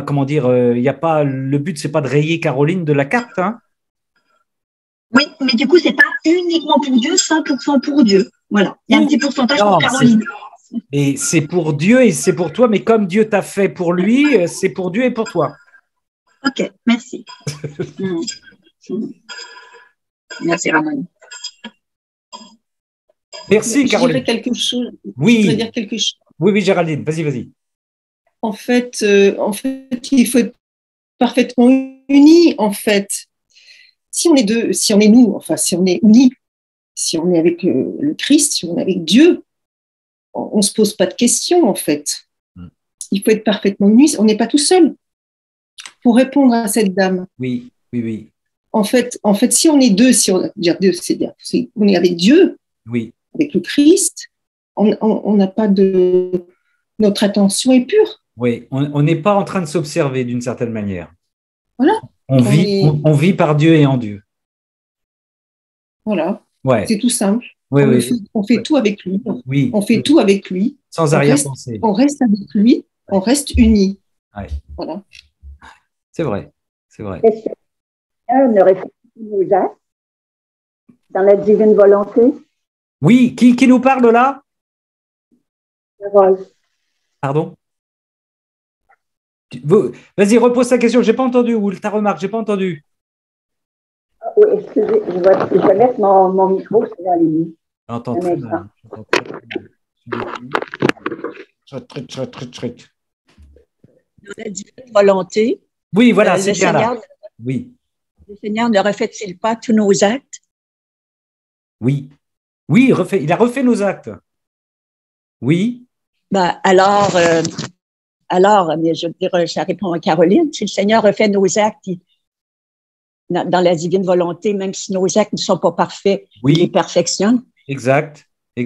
comment dire, il y a pas, le but, c'est pas de rayer Caroline de la carte, hein. Oui, mais du coup, c'est pas uniquement pour Dieu, 100% pour Dieu. Voilà, il y a un petit pourcentage pour Caroline. Et c'est pour Dieu et c'est pour toi, mais comme Dieu t'a fait pour lui, c'est pour Dieu et pour toi. Ok, merci. Merci, Ramon. Merci, Caroline. Je dirais quelque chose. Oui. Je voudrais dire quelque chose. Oui, Géraldine, vas-y. En fait, il faut être parfaitement unis, en fait. Si on est deux, si on est nous, enfin, si on est unis, si on est avec le Christ, si on est avec Dieu, on ne se pose pas de questions, en fait. Il faut être parfaitement unis. On n'est pas tout seul pour répondre à cette dame. Oui. En fait, si on est deux, c'est-à-dire on est avec Dieu, oui, avec le Christ, on n'a pas de... Notre attention est pure. Oui, on n'est pas en train de s'observer d'une certaine manière. Voilà. On vit par Dieu et en Dieu. Voilà. Ouais. C'est tout simple. Oui, on fait tout avec lui. Oui. On fait tout avec lui. Sans arrière-pensée. On reste avec lui. On reste unis. Ouais. Voilà. C'est vrai. Est-ce que ne reflète nos actes dans la divine volonté? Oui. Qui nous parle là? Carole. Pardon? Vas-y, repose ta question. Je n'ai pas entendu. Ou ta remarque, je n'ai pas entendu. Oui, excusez, je vais mettre mon micro sur la ligne. J'entends très mal. Dans la divine volonté. Oui, voilà, c'est bien là. Oui. Le Seigneur ne refait-il pas tous nos actes? Oui, il a refait nos actes. Oui. Alors, mais je veux dire, ça répond à Caroline, si le Seigneur refait nos actes dans la divine volonté, même si nos actes ne sont pas parfaits, il les perfectionne. Exact. Oui.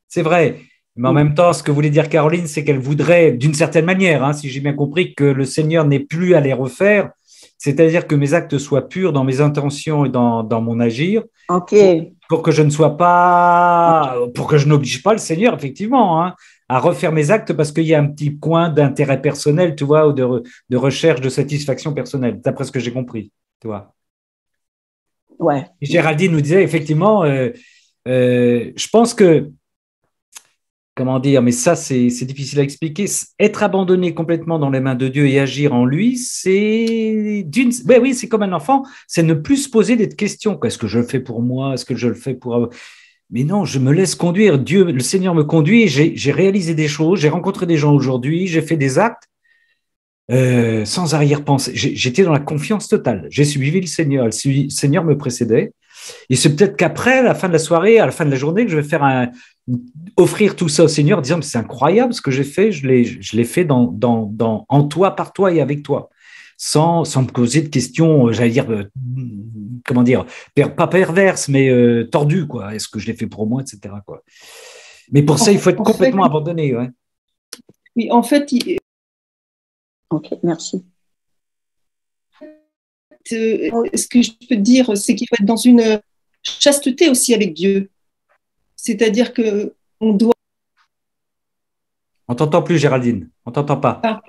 C'est vrai. Mais en même temps, ce que voulait dire Caroline, c'est qu'elle voudrait, d'une certaine manière, hein, si j'ai bien compris, que le Seigneur n'ait plus à les refaire, c'est-à-dire que mes actes soient purs dans mes intentions et dans mon agir, pour que je ne sois pas, pour que je n'oblige pas le Seigneur, effectivement, hein, à refaire mes actes parce qu'il y a un petit coin d'intérêt personnel, tu vois, ou de recherche de satisfaction personnelle, d'après ce que j'ai compris, tu vois. Ouais. Et Géraldine nous disait, effectivement, je pense que, comment dire, mais ça, c'est difficile à expliquer. Être abandonné complètement dans les mains de Dieu et agir en lui, c'est c'est comme un enfant, c'est ne plus se poser des questions. Est-ce que je le fais pour moi? Est-ce que je le fais pour... Mais non, je me laisse conduire. Dieu, le Seigneur me conduit. J'ai réalisé des choses, j'ai rencontré des gens aujourd'hui, j'ai fait des actes. sans arrière-pensée. J'étais dans la confiance totale. J'ai suivi le Seigneur. Le Seigneur me précédait. Et c'est peut-être qu'après, à la fin de la soirée, à la fin de la journée, que je vais faire offrir tout ça au Seigneur, disant que c'est incroyable ce que j'ai fait. Je l'ai fait en toi, par toi et avec toi. Sans me poser de questions, j'allais dire, comment dire, pas perverses, mais tordues, quoi. Est-ce que je l'ai fait pour moi, etc., quoi. Mais pour ça, il faut être complètement abandonné. Ouais. Oui, en fait, Ok, merci. Ce que je peux te dire, c'est qu'il faut être dans une chasteté aussi avec Dieu. C'est-à-dire qu'on doit. On t'entend plus, Géraldine. On t'entend pas. Ah,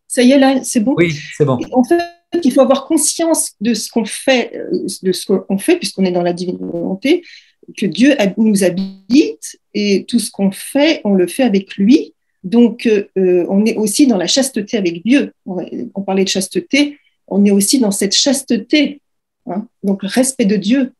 ça y est, là, c'est bon? Oui, c'est bon. En fait, il faut avoir conscience de ce qu'on fait, puisqu'on est dans la divine volonté, que Dieu nous habite et tout ce qu'on fait, on le fait avec lui. Donc, on est aussi dans la chasteté avec Dieu. On parlait de chasteté, on est aussi dans cette chasteté, hein, donc le respect de Dieu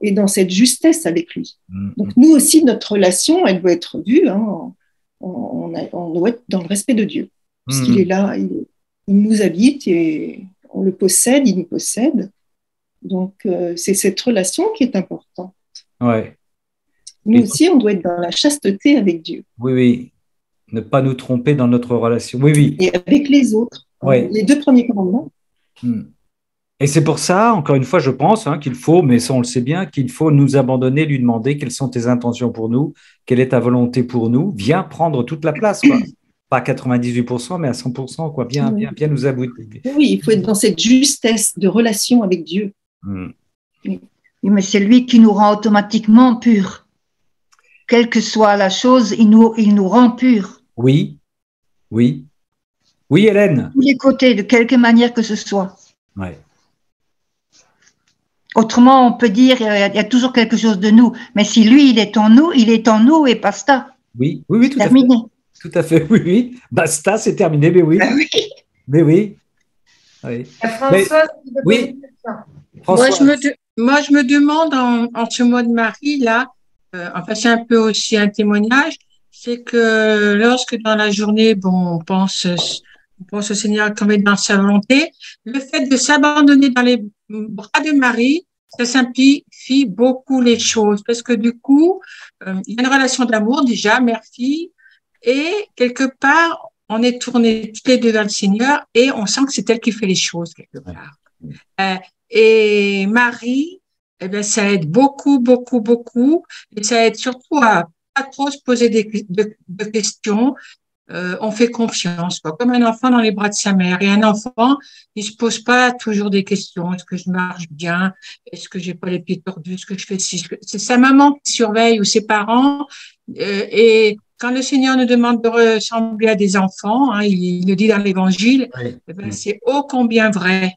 et dans cette justesse avec lui. Donc, nous aussi, notre relation, elle doit être vue, hein, on doit être dans le respect de Dieu, puisqu'il est là, il nous habite et on le possède, il nous possède. Donc, c'est cette relation qui est importante. Ouais. Nous aussi, on doit être dans la chasteté avec Dieu. Oui, oui. Ne pas nous tromper dans notre relation. Oui, oui. Et avec les autres. Ouais. Les 2 premiers commandements. Et c'est pour ça, encore une fois, je pense qu'il faut, mais ça on le sait bien, qu'il faut nous abandonner, lui demander quelles sont tes intentions pour nous, quelle est ta volonté pour nous. Viens prendre toute la place, quoi. Pas à 98%, mais à 100%, quoi. Viens nous aboutir. Oui, il faut être dans cette justesse de relation avec Dieu. Oui, mais c'est lui qui nous rend automatiquement purs. Quelle que soit la chose, il nous rend purs. Oui, oui. Oui, Hélène. De tous les côtés, de quelque manière que ce soit. Ouais. Autrement, on peut dire il y a toujours quelque chose de nous. Mais si lui, il est en nous et basta. Oui, oui, tout terminé. À fait. Tout à fait, oui, oui. Basta, c'est terminé, mais oui. Ben oui. Mais oui. Oui. Françoise, oui. Moi, je me demande en ce mois de Marie, là, enfin, c'est un peu aussi un témoignage, c'est que lorsque dans la journée, bon, on pense au Seigneur comme est dans sa volonté, le fait de s'abandonner dans les bras de Marie, ça simplifie beaucoup les choses, parce que du coup, il y a une relation d'amour déjà, mère-fille, et quelque part, on est tournés toutes les deux vers le Seigneur et on sent que c'est elle qui fait les choses quelque part. Et Marie, eh bien, ça aide beaucoup, beaucoup, beaucoup, et ça aide surtout à pas trop se poser de questions. On fait confiance, quoi, comme un enfant dans les bras de sa mère. Et un enfant, il se pose pas toujours des questions. Est-ce que je marche bien? Est-ce que j'ai pas les pieds tordus? Est-ce que je fais ci? C'est sa maman qui surveille ou ses parents. Et quand le Seigneur nous demande de ressembler à des enfants, hein, il le dit dans l'Évangile, oui. C'est ô combien vrai.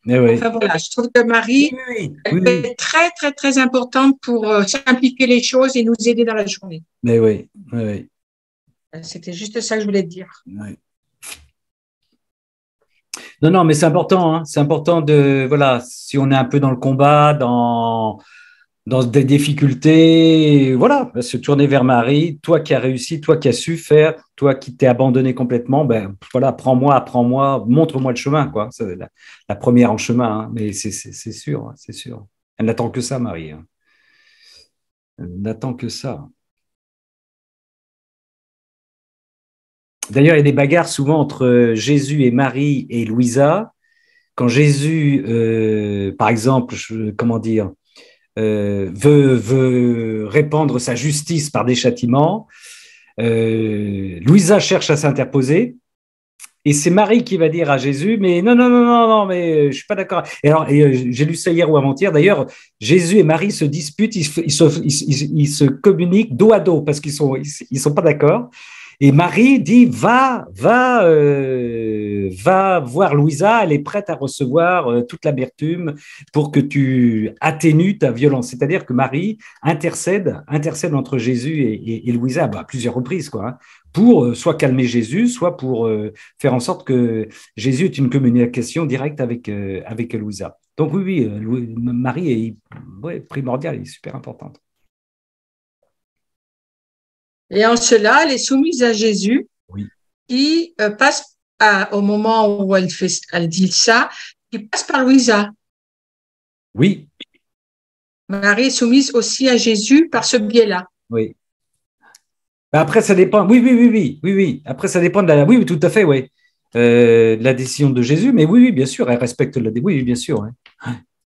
Mais oui. Enfin voilà, je trouve que Marie est très, très, très importante pour simplifier les choses et nous aider dans la journée. Mais oui, oui. C'était juste ça que je voulais te dire. Oui. Non, mais c'est important. Hein. C'est important de, voilà, si on est un peu dans le combat, dans des difficultés, voilà, se tourner vers Marie, toi qui as réussi, toi qui as su faire, toi qui t'es abandonné complètement, ben voilà, apprends-moi, montre-moi le chemin, quoi. C'est la première en chemin, hein. Mais c'est sûr, c'est sûr. Elle n'attend que ça, Marie. Hein. Elle n'attend que ça. D'ailleurs, il y a des bagarres souvent entre Jésus et Marie et Louisa. Quand Jésus, par exemple, veut répandre sa justice par des châtiments, Louisa cherche à s'interposer. Et c'est Marie qui va dire à Jésus, mais non, mais je suis pas d'accord. Et j'ai lu ça hier ou avant-hier. D'ailleurs, Jésus et Marie se disputent, ils se communiquent dos à dos parce qu'ils sont pas d'accord. Et Marie dit, va voir Louisa, elle est prête à recevoir toute l'amertume pour que tu atténues ta violence. C'est-à-dire que Marie intercède entre Jésus et Louisa à plusieurs reprises, quoi, hein, pour soit calmer Jésus, soit pour faire en sorte que Jésus ait une communication directe avec Louisa. Donc oui, Marie est primordiale, elle est super importante. Et en cela, elle est soumise à Jésus. Oui. qui passe au moment où elle dit ça, qui passe par Louisa. Oui. Marie est soumise aussi à Jésus par ce biais-là. Oui. Après, ça dépend. Oui. Après, ça dépend de la. Oui, tout à fait, oui. De la décision de Jésus, mais oui, bien sûr, elle respecte la. Oui, bien sûr. Ouais.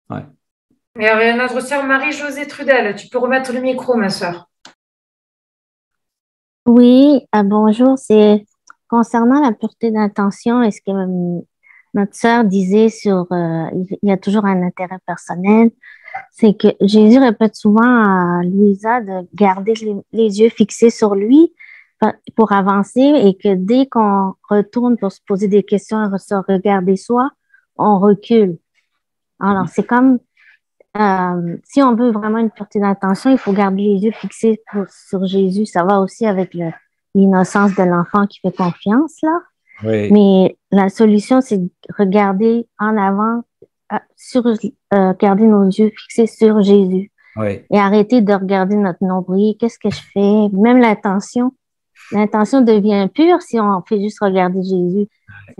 Ouais. Et notre sœur Marie-Josée Trudel, tu peux remettre le micro, ma sœur. Oui, bonjour. C'est concernant la pureté d'intention. Est-ce que notre sœur disait il y a toujours un intérêt personnel? C'est que Jésus répète souvent à Louisa de garder les yeux fixés sur lui pour avancer et que dès qu'on retourne pour se poser des questions et se regarder soi, on recule. Alors, c'est comme si on veut vraiment une pureté d'intention, il faut garder les yeux fixés sur Jésus. Ça va aussi avec l'innocence de l'enfant qui fait confiance, là. Oui. Mais la solution, c'est de regarder en avant, garder nos yeux fixés sur Jésus. Oui. Et arrêter de regarder notre nombril. Qu'est-ce que je fais? Même l'intention. L'intention devient pure si on fait juste regarder Jésus.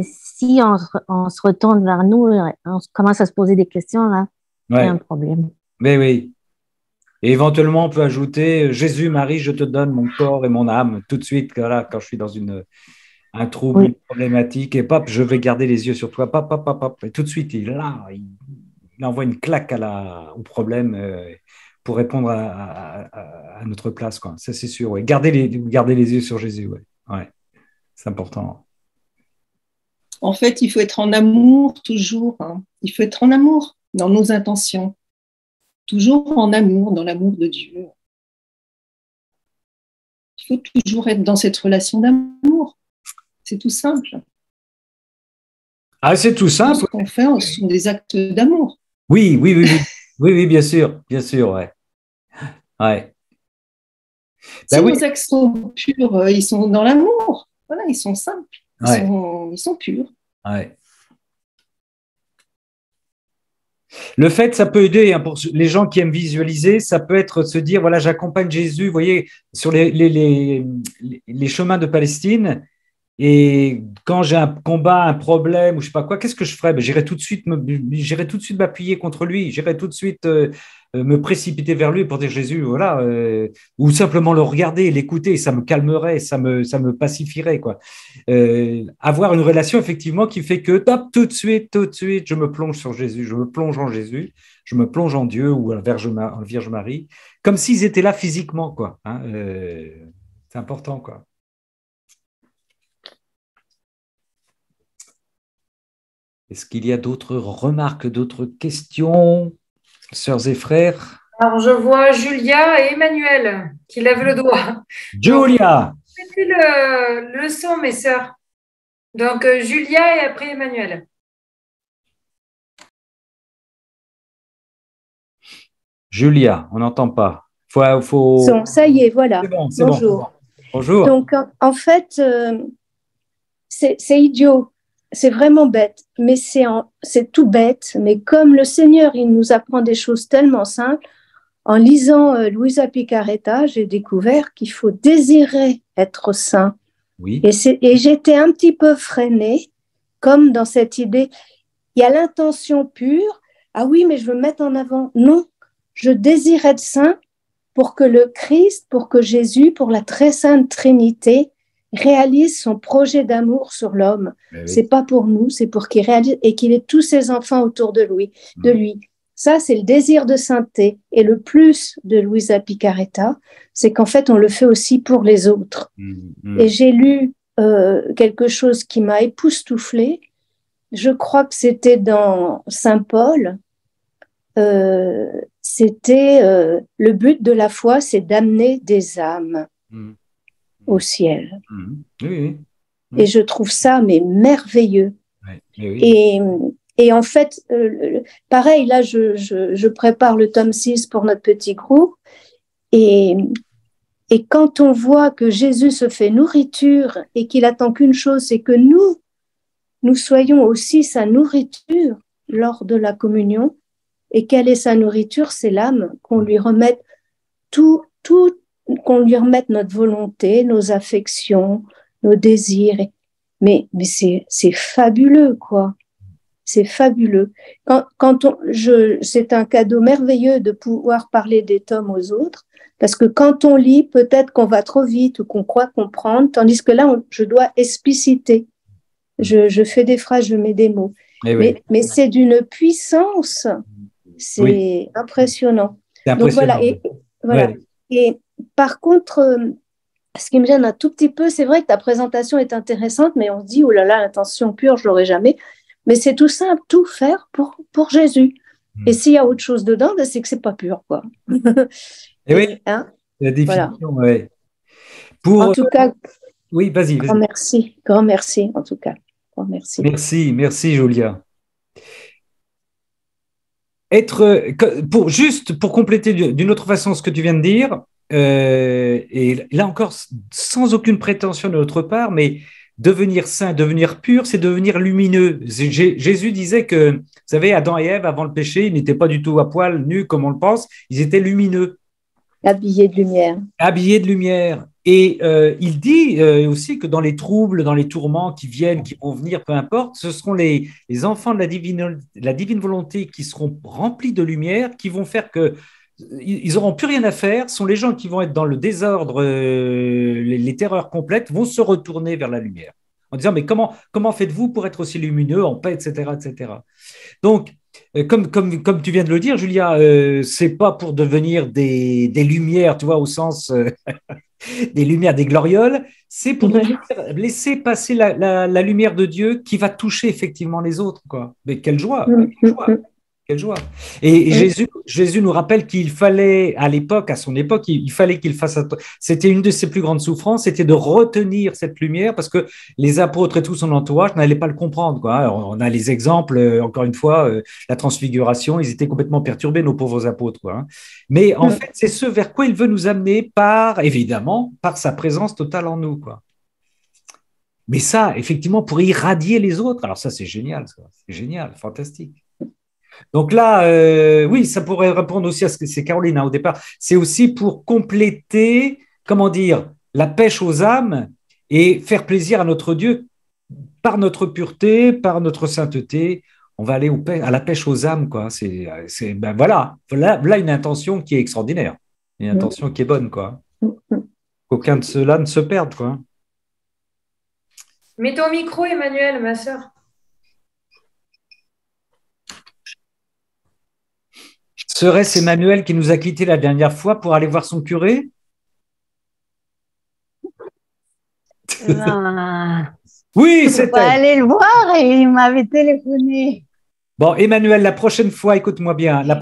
Si on se retourne vers nous, on commence à se poser des questions, là, il y a un problème. Mais oui. Et éventuellement, on peut ajouter Jésus, Marie, je te donne mon corps et mon âme tout de suite, voilà, quand je suis dans un trouble, une problématique, et pop, je vais garder les yeux sur toi, pop. Et tout de suite, il envoie une claque au problème pour répondre à notre place, quoi. Ça, c'est sûr. Ouais. Garder les yeux sur Jésus, ouais. C'est important. En fait, il faut être en amour toujours. Hein. Il faut être en amour dans nos intentions. Toujours en amour, dans l'amour de Dieu. Il faut toujours être dans cette relation d'amour. C'est tout simple. Ah, c'est tout simple. Ce qu'on fait, ce sont des actes d'amour. Oui, bien sûr, ouais. Ouais. Si nos actes sont purs, ils sont dans l'amour. Voilà, ils sont simples. Ils sont purs. Ouais. Le fait, ça peut aider hein, pour les gens qui aiment visualiser, ça peut être se dire, voilà, j'accompagne Jésus, vous voyez, sur les chemins de Palestine, et quand j'ai un combat, un problème, ou je sais pas quoi, qu'est-ce que je ferais? J'irai tout de suite m'appuyer contre lui, j'irai tout de suite me précipiter vers lui pour dire Jésus, voilà, ou simplement le regarder, l'écouter, ça me calmerait, ça me pacifierait, quoi. Avoir une relation effectivement qui fait que top, tout de suite, je me plonge sur Jésus, je me plonge en Jésus, je me plonge en Dieu ou en Vierge Marie, comme s'ils étaient là physiquement, quoi. Hein, c'est important, quoi. Est-ce qu'il y a d'autres remarques, d'autres questions, sœurs et frères? Alors, je vois Julia et Emmanuel qui lèvent le doigt. Julia! Mettez le son, mes sœurs. Donc, Julia et après Emmanuel. Julia, on n'entend pas. Ça y est, voilà. C'est bon. Bonjour. Donc, en fait, c'est idiot. C'est vraiment bête, mais c'est tout bête. Mais comme le Seigneur, il nous apprend des choses tellement simples, en lisant Luisa Picaretta, j'ai découvert qu'il faut désirer être saint. Oui. Et j'étais un petit peu freinée, comme dans cette idée, il y a l'intention pure, ah oui, mais je veux mettre en avant. Non, je désire être saint pour que le Christ, pour que Jésus, pour la très sainte Trinité, réalise son projet d'amour sur l'homme. Oui. C'est pas pour nous, c'est pour qu'il réalise et qu'il ait tous ses enfants autour de lui. Ça, c'est le désir de sainteté. Et le plus de Luisa Picaretta, c'est qu'en fait, on le fait aussi pour les autres. Et j'ai lu quelque chose qui m'a époustouflée. Je crois que c'était dans Saint Paul. C'était le but de la foi, c'est d'amener des âmes au ciel. Oui. Et je trouve ça mais merveilleux. Oui. Et en fait, pareil, là, je prépare le tome 6 pour notre petit groupe. Et quand on voit que Jésus se fait nourriture et qu'il attend qu'une chose, c'est que nous soyons aussi sa nourriture lors de la communion. Et quelle est sa nourriture? C'est l'âme, qu'on lui remette qu'on lui remette notre volonté, nos affections, nos désirs, mais c'est fabuleux, quoi. C'est fabuleux. C'est un cadeau merveilleux de pouvoir parler des tomes aux autres, parce que quand on lit, peut-être qu'on va trop vite ou qu'on croit comprendre, tandis que là, je dois expliciter. Je fais des phrases, je mets des mots. Mais c'est d'une puissance, c'est impressionnant. C'est impressionnant. Donc voilà. Et par contre, ce qui me gêne un tout petit peu, c'est vrai que ta présentation est intéressante, mais on se dit, oh là là, l'intention pure, je l'aurai jamais. Mais c'est tout simple, tout faire pour Jésus. Et s'il y a autre chose dedans, c'est que c'est pas pur, quoi. Et oui, hein, la définition, voilà. En tout cas, oui, vas-y. Grand merci, en tout cas. Grand merci. Merci, Julia. Pour compléter d'une autre façon ce que tu viens de dire, et là encore, sans aucune prétention de notre part, mais devenir saint, devenir pur, c'est devenir lumineux. Jésus disait que, vous savez, Adam et Ève, avant le péché, ils n'étaient pas du tout à poil, nus comme on le pense, ils étaient lumineux. Habillés de lumière. Habillés de lumière. Et il dit aussi que dans les troubles, dans les tourments qui viennent, qui vont venir, peu importe, ce seront les enfants de la divine volonté qui seront remplis de lumière, qui vont faire que ils n'auront plus rien à faire, sont les gens qui vont être dans le désordre, les terreurs complètes, vont se retourner vers la lumière, en disant, mais comment faites-vous pour être aussi lumineux, en paix, etc., etc. Donc, comme tu viens de le dire, Julia, c'est pas pour devenir des lumières, tu vois, au sens des lumières, des glorioles, c'est pour laisser passer la lumière de Dieu qui va toucher effectivement les autres, quoi. Mais quelle joie, quelle joie. Quelle joie. Et Jésus nous rappelle qu'il fallait, à son époque, il fallait qu'il fasse, c'était une de ses plus grandes souffrances, c'était de retenir cette lumière parce que les apôtres et tout son entourage n'allaient pas le comprendre, quoi. Alors, on a les exemples, encore une fois, la transfiguration, ils étaient complètement perturbés, nos pauvres apôtres, quoi. Mais en fait, c'est ce vers quoi il veut nous amener évidemment, par sa présence totale en nous, quoi. Mais ça, effectivement, pour irradier les autres, alors ça, c'est génial, fantastique. Donc là, oui, ça pourrait répondre aussi à ce que c'est Caroline, hein, au départ. C'est aussi pour compléter, comment dire, la pêche aux âmes et faire plaisir à notre Dieu par notre pureté, par notre sainteté. On va aller à la pêche aux âmes, quoi. Voilà une intention qui est extraordinaire, une intention qui est bonne, quoi. Qu'aucun de ceux-là ne se perde, quoi. Mets ton micro, Emmanuel, ma sœur. Serait-ce Emmanuel qui nous a quittés la dernière fois pour aller voir son curé? Oui, c'est pas aller le voir et il m'avait téléphoné. Bon, Emmanuel, la prochaine fois, écoute-moi bien. Mais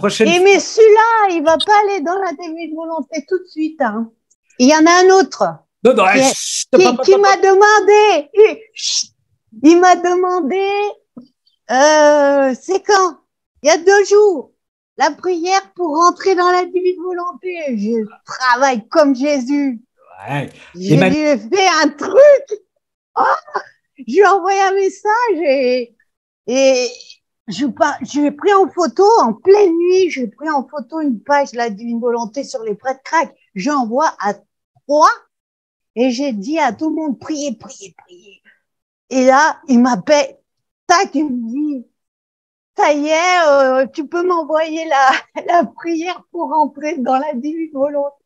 celui-là, il ne va pas aller dans la divine volonté tout de suite. Hein. Il y en a un autre qui m'a demandé. Il m'a demandé, c'est quand? Il y a 2 jours. La prière pour rentrer dans la divine volonté. Je travaille comme Jésus. Ouais. Je lui ai fait un truc. Oh, je lui ai envoyé un message et je l'ai pris en photo en pleine nuit. J'ai pris en photo une page de la divine volonté sur les prêtres craques. J'envoie à 3 et j'ai dit à tout le monde priez. Et là, il m'appelle. Tac, il me dit. Ça y est, tu peux m'envoyer la prière pour rentrer dans la divine volonté.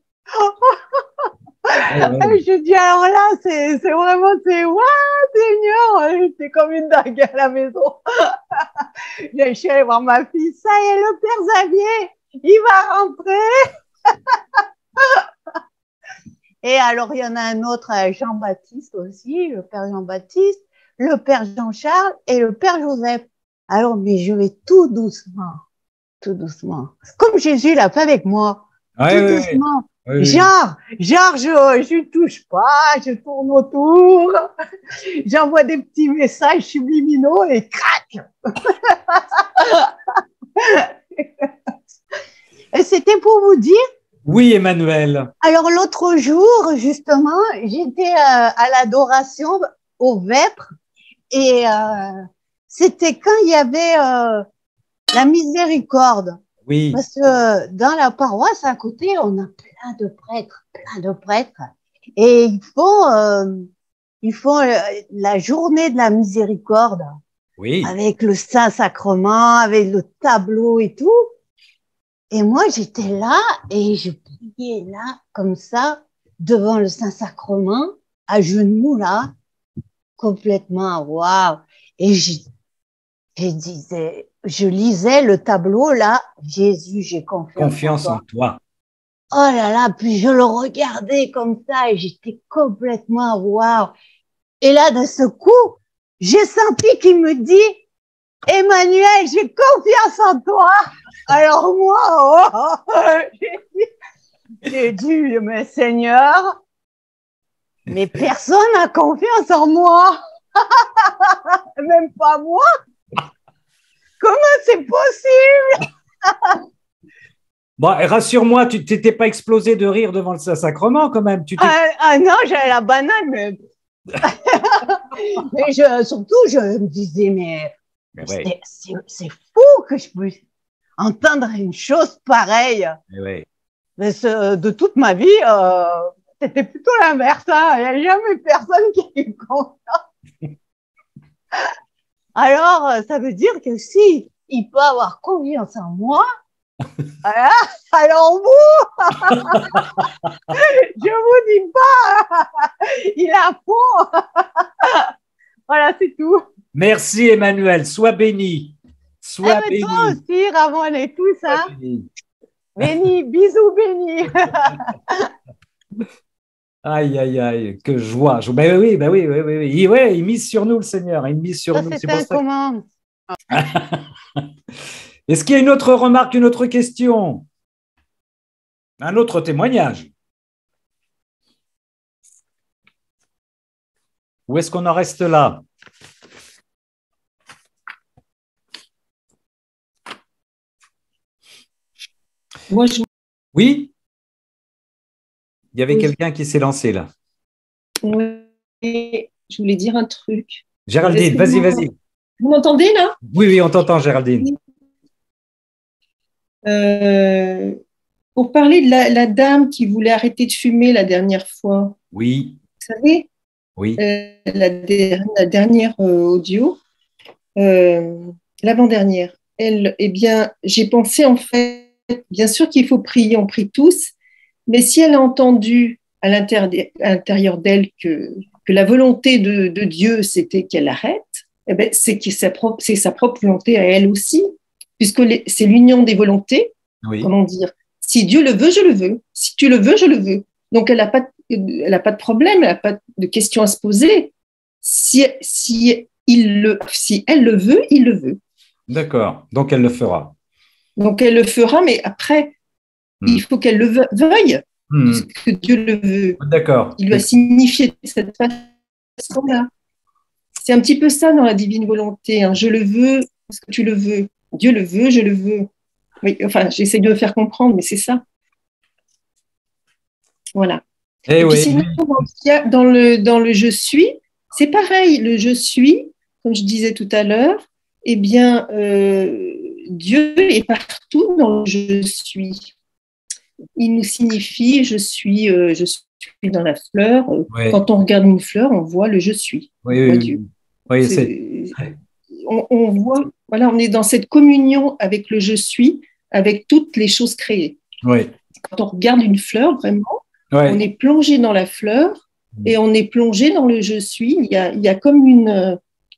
Je dis alors là, c'est vraiment, waouh, Seigneur, c'est comme une dague à la maison. Je suis allée voir ma fille, ça y est, le Père Xavier, il va rentrer. Et alors, il y en a un autre, Jean-Baptiste aussi, le Père Jean-Baptiste, le Père Jean-Charles et le Père Joseph. Alors, mais je vais tout doucement. Comme Jésus l'a fait avec moi. Tout doucement. Oui. Genre, je touche pas, je tourne autour. J'envoie des petits messages subliminaux et crac! Et c'était pour vous dire. Oui, Emmanuel. Alors, l'autre jour, justement, j'étais à l'adoration au Vêpres et, c'était quand il y avait la miséricorde. Oui. Parce que dans la paroisse à côté, on a plein de prêtres. Et il faut ils font la journée de la miséricorde. Oui. Avec le Saint-Sacrement, avec le tableau et tout. Et moi, j'étais là et je priais là, comme ça, devant le Saint-Sacrement, à genoux là, complètement, waouh. Et je lisais le tableau là, Jésus, j'ai confiance en toi. Oh là là, puis je le regardais comme ça et j'étais complètement waouh. Et là, de ce coup, j'ai senti qu'il me dit, Emmanuel, j'ai confiance en toi. Alors moi, j'ai dit, mais Seigneur, mais personne n'a confiance en moi. Même pas moi. Comment c'est possible? Bon, rassure-moi, tu t'étais pas explosé de rire devant le Saint-Sacrement quand même. Non, j'avais la banane, mais mais surtout, je me disais, mais ouais. C'est fou que je puisse entendre une chose pareille. Ouais. Mais de toute ma vie, c'était plutôt l'inverse. Hein. Il n'y a jamais eu personne qui a eu confiance. Alors, ça veut dire que si il peut avoir confiance en moi, voilà, alors vous, je vous dis pas, il a faux. Voilà, c'est tout. Merci Emmanuel, sois béni. Sois béni. Toi aussi, Ramon et tout ça. Béni, bisous, béni. Aïe, aïe, aïe, que joie. Ben oui. Il mise sur nous le Seigneur, il mise sur nous. C'est un commande. Est-ce qu'il y a une autre remarque, une autre question? Un autre témoignage? Ou est-ce qu'on en reste là? Moi, Oui? Il y avait quelqu'un qui s'est lancé là. Oui, je voulais dire un truc. Géraldine, vas-y. Vous m'entendez là? Oui, on t'entend, Géraldine. Pour parler de la dame qui voulait arrêter de fumer la dernière fois. Oui. Vous savez? Oui. La dernière audio, l'avant-dernière. Eh bien, j'ai pensé en fait, bien sûr qu'il faut prier, on prie tous, mais si elle a entendu à l'intérieur d'elle que la volonté de Dieu, c'était qu'elle arrête, eh bien, c'est sa propre volonté à elle aussi, puisque c'est l'union des volontés. Oui. Comment dire? Si Dieu le veut, je le veux. Si tu le veux, je le veux. Donc, elle n'a pas de problème, elle n'a pas de questions à se poser. Si elle le veut, il le veut. D'accord. Donc, elle le fera. Donc, elle le fera, mais après, il faut qu'elle le veuille, puisque Dieu le veut. D'accord. Il doit signifier de cette façon-là. C'est un petit peu ça dans la divine volonté. Hein. Je le veux parce que tu le veux. Dieu le veut, je le veux. Oui, enfin, j'essaie de le faire comprendre, mais c'est ça. Voilà. Et puis sinon, dans le je suis, c'est pareil. Le je suis, comme je disais tout à l'heure, eh bien, Dieu est partout dans le je suis. Il nous signifie je suis dans la fleur. Ouais. Quand on regarde une fleur, on voit le je suis. Oui, on voit Dieu. Oui, on voit, voilà, on est dans cette communion avec le je suis, avec toutes les choses créées. Oui. Quand on regarde une fleur, vraiment, on est plongé dans la fleur et on est plongé dans le je suis. Il y a comme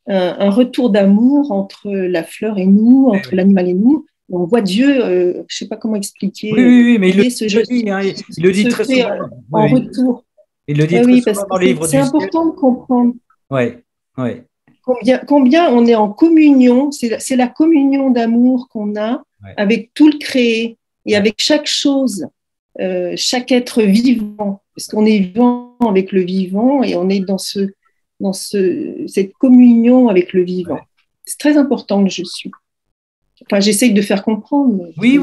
un retour d'amour entre la fleur et nous, entre l'animal et nous. On voit Dieu, je ne sais pas comment expliquer. Oui, mais il le dit très souvent. En retour. Il le dit très souvent dans le livre du ciel. C'est important de comprendre. Oui. Combien on est en communion, c'est la communion d'amour qu'on a avec tout le créé et avec chaque chose, chaque être vivant, parce qu'on est vivant avec le vivant et on est dans cette communion avec le vivant. C'est très important que je suis. Enfin, j'essaye de faire comprendre. Oui,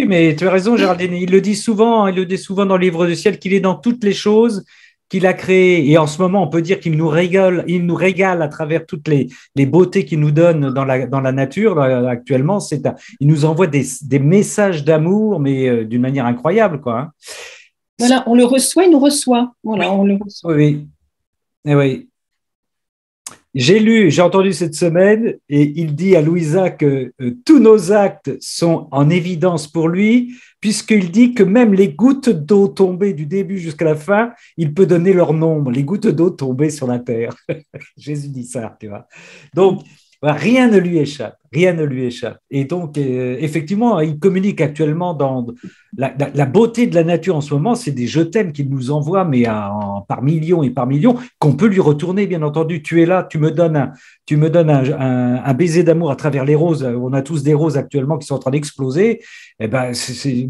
mais tu as raison, Géraldine. Il le dit souvent dans le livre du ciel qu'il est dans toutes les choses qu'il a créées. Et en ce moment, on peut dire qu'il nous régale à travers toutes les beautés qu'il nous donne dans la nature. Actuellement, il nous envoie des messages d'amour, mais d'une manière incroyable, quoi. Hein. Voilà, on le reçoit, il nous reçoit. Voilà, on le reçoit. Oui. J'ai entendu cette semaine, et il dit à Louisa que tous nos actes sont en évidence pour lui, puisqu'il dit que même les gouttes d'eau tombées du début jusqu'à la fin, il peut donner leur nombre, les gouttes d'eau tombées sur la terre. Jésus dit ça, tu vois. Donc, rien ne lui échappe, rien ne lui échappe. Et donc, effectivement, il communique actuellement dans la beauté de la nature en ce moment, c'est des je t'aime qu'il nous envoie, mais par millions et par millions, qu'on peut lui retourner, bien entendu. Tu es là, tu me donnes un baiser d'amour à travers les roses. On a tous des roses actuellement qui sont en train d'exploser. Eh ben, je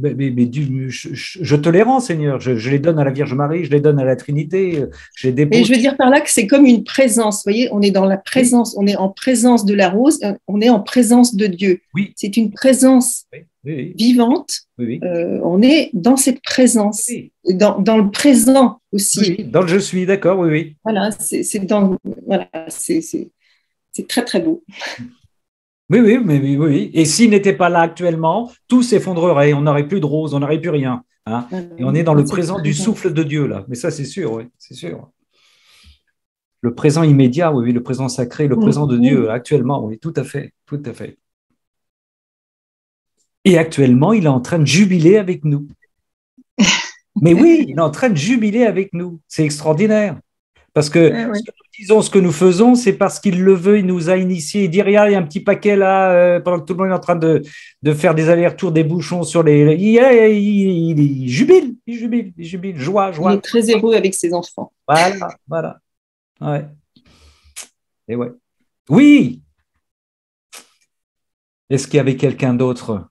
te les rends, Seigneur. Je les donne à la Vierge Marie, je les donne à la Trinité. Et je veux dire par là que c'est comme une présence. Vous voyez, on est dans la présence, on est en présence de la rose, on est en présence de Dieu. Oui. C'est une présence vivante. Oui. On est dans cette présence, dans le présent aussi. Oui, dans le je suis, d'accord, oui. Voilà, c'est très, très beau. Oui. Et s'il n'était pas là actuellement, tout s'effondrerait. On n'aurait plus de roses, on n'aurait plus rien. Hein. Et on est dans le présent du souffle de Dieu, là. Mais ça, c'est sûr, oui, c'est sûr. Le présent immédiat, oui, le présent sacré, le présent de Dieu, actuellement, oui, tout à fait, tout à fait. Et actuellement, il est en train de jubiler avec nous. Mais oui, il est en train de jubiler avec nous. C'est extraordinaire. Parce que ce que nous disons, ce que nous faisons, c'est parce qu'il le veut, il nous a initiés. Il dit, regarde, il y a un petit paquet là, pendant que tout le monde est en train de faire des allers-retours, des bouchons sur les… Il jubile, joie. Il est très heureux avec ses enfants. Voilà. Ouais. Et ouais. Oui. Est-ce qu'il y avait quelqu'un d'autre?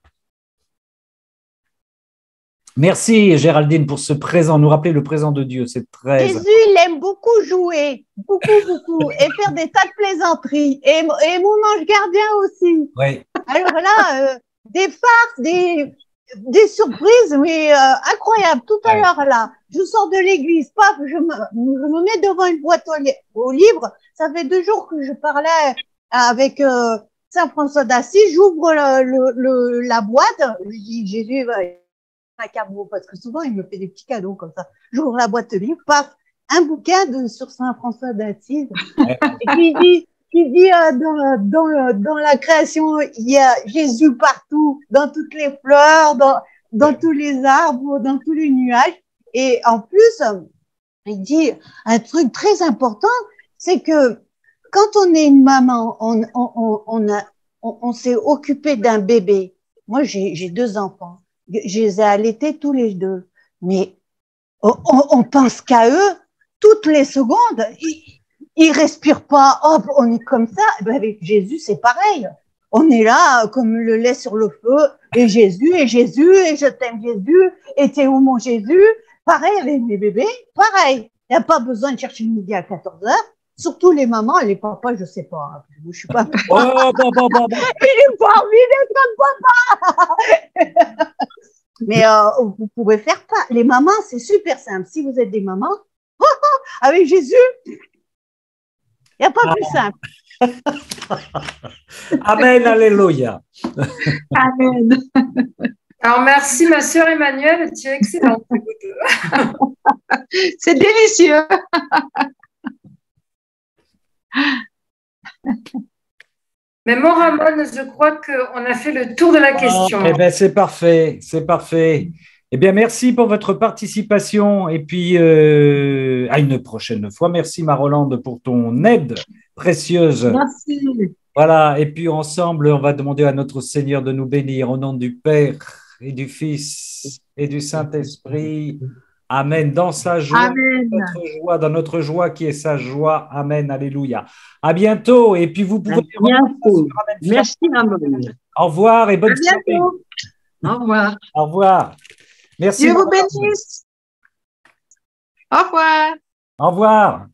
Merci Géraldine pour ce présent, nous rappeler le présent de Dieu, c'est très… Jésus, il aime beaucoup jouer, beaucoup, et faire des tas de plaisanteries, et mon ange gardien aussi. Oui. Alors là, des farces, des surprises, mais incroyables. Tout à l'heure, là, je sors de l'église, paf, je me mets devant une boîte aux livres. Ça fait 2 jours que je parlais avec Saint François d'Assise. J'ouvre la boîte, je dis Jésus, un cadeau, parce que souvent il me fait des petits cadeaux comme ça. J'ouvre la boîte de livres, paf, un bouquin sur Saint François d'Assise. Et puis il dit dans la création, il y a Jésus partout, dans toutes les fleurs, dans tous les arbres, dans tous les nuages. Et en plus, il dit un truc très important, c'est que quand on est une maman, on s'est occupé d'un bébé. Moi, j'ai 2 enfants. Je les ai allaités tous les 2. Mais on pense qu'à eux toutes les secondes. Ils respirent pas. Hop, on est comme ça. Ben avec Jésus, c'est pareil. On est là comme le lait sur le feu. Et Jésus, et je t'aime Jésus. Et t'es où mon Jésus? Pareil avec mes bébés. Pareil. Il n'y a pas besoin de chercher le midi à 14h. Surtout les mamans, les papas, je sais pas. Je suis pas. Bon. Il n'est pas envie d'être un papa. Mais vous pouvez faire pas. Les mamans, c'est super simple. Si vous êtes des mamans, avec Jésus, il n'y a pas plus simple. Amen, alléluia. Amen. Alors, merci, ma sœur Emmanuelle. Tu es excellente. C'est délicieux. Mais mon Ramon, je crois qu'on a fait le tour de la question. Eh bien, c'est parfait, c'est parfait. Eh bien, merci pour votre participation et puis à une prochaine fois. Merci, Marolande, pour ton aide précieuse. Merci. Voilà, et puis ensemble, on va demander à notre Seigneur de nous bénir au nom du Père et du Fils et du Saint-Esprit. Amen. Dans sa joie, Amen. dans notre joie qui est sa joie. Amen. Alléluia. À bientôt. Et puis vous pouvez… À bientôt. Merci, Ramon. Au revoir et bonne soirée. Au revoir. Au revoir. Merci. Dieu vous bénisse. Au revoir. Au revoir.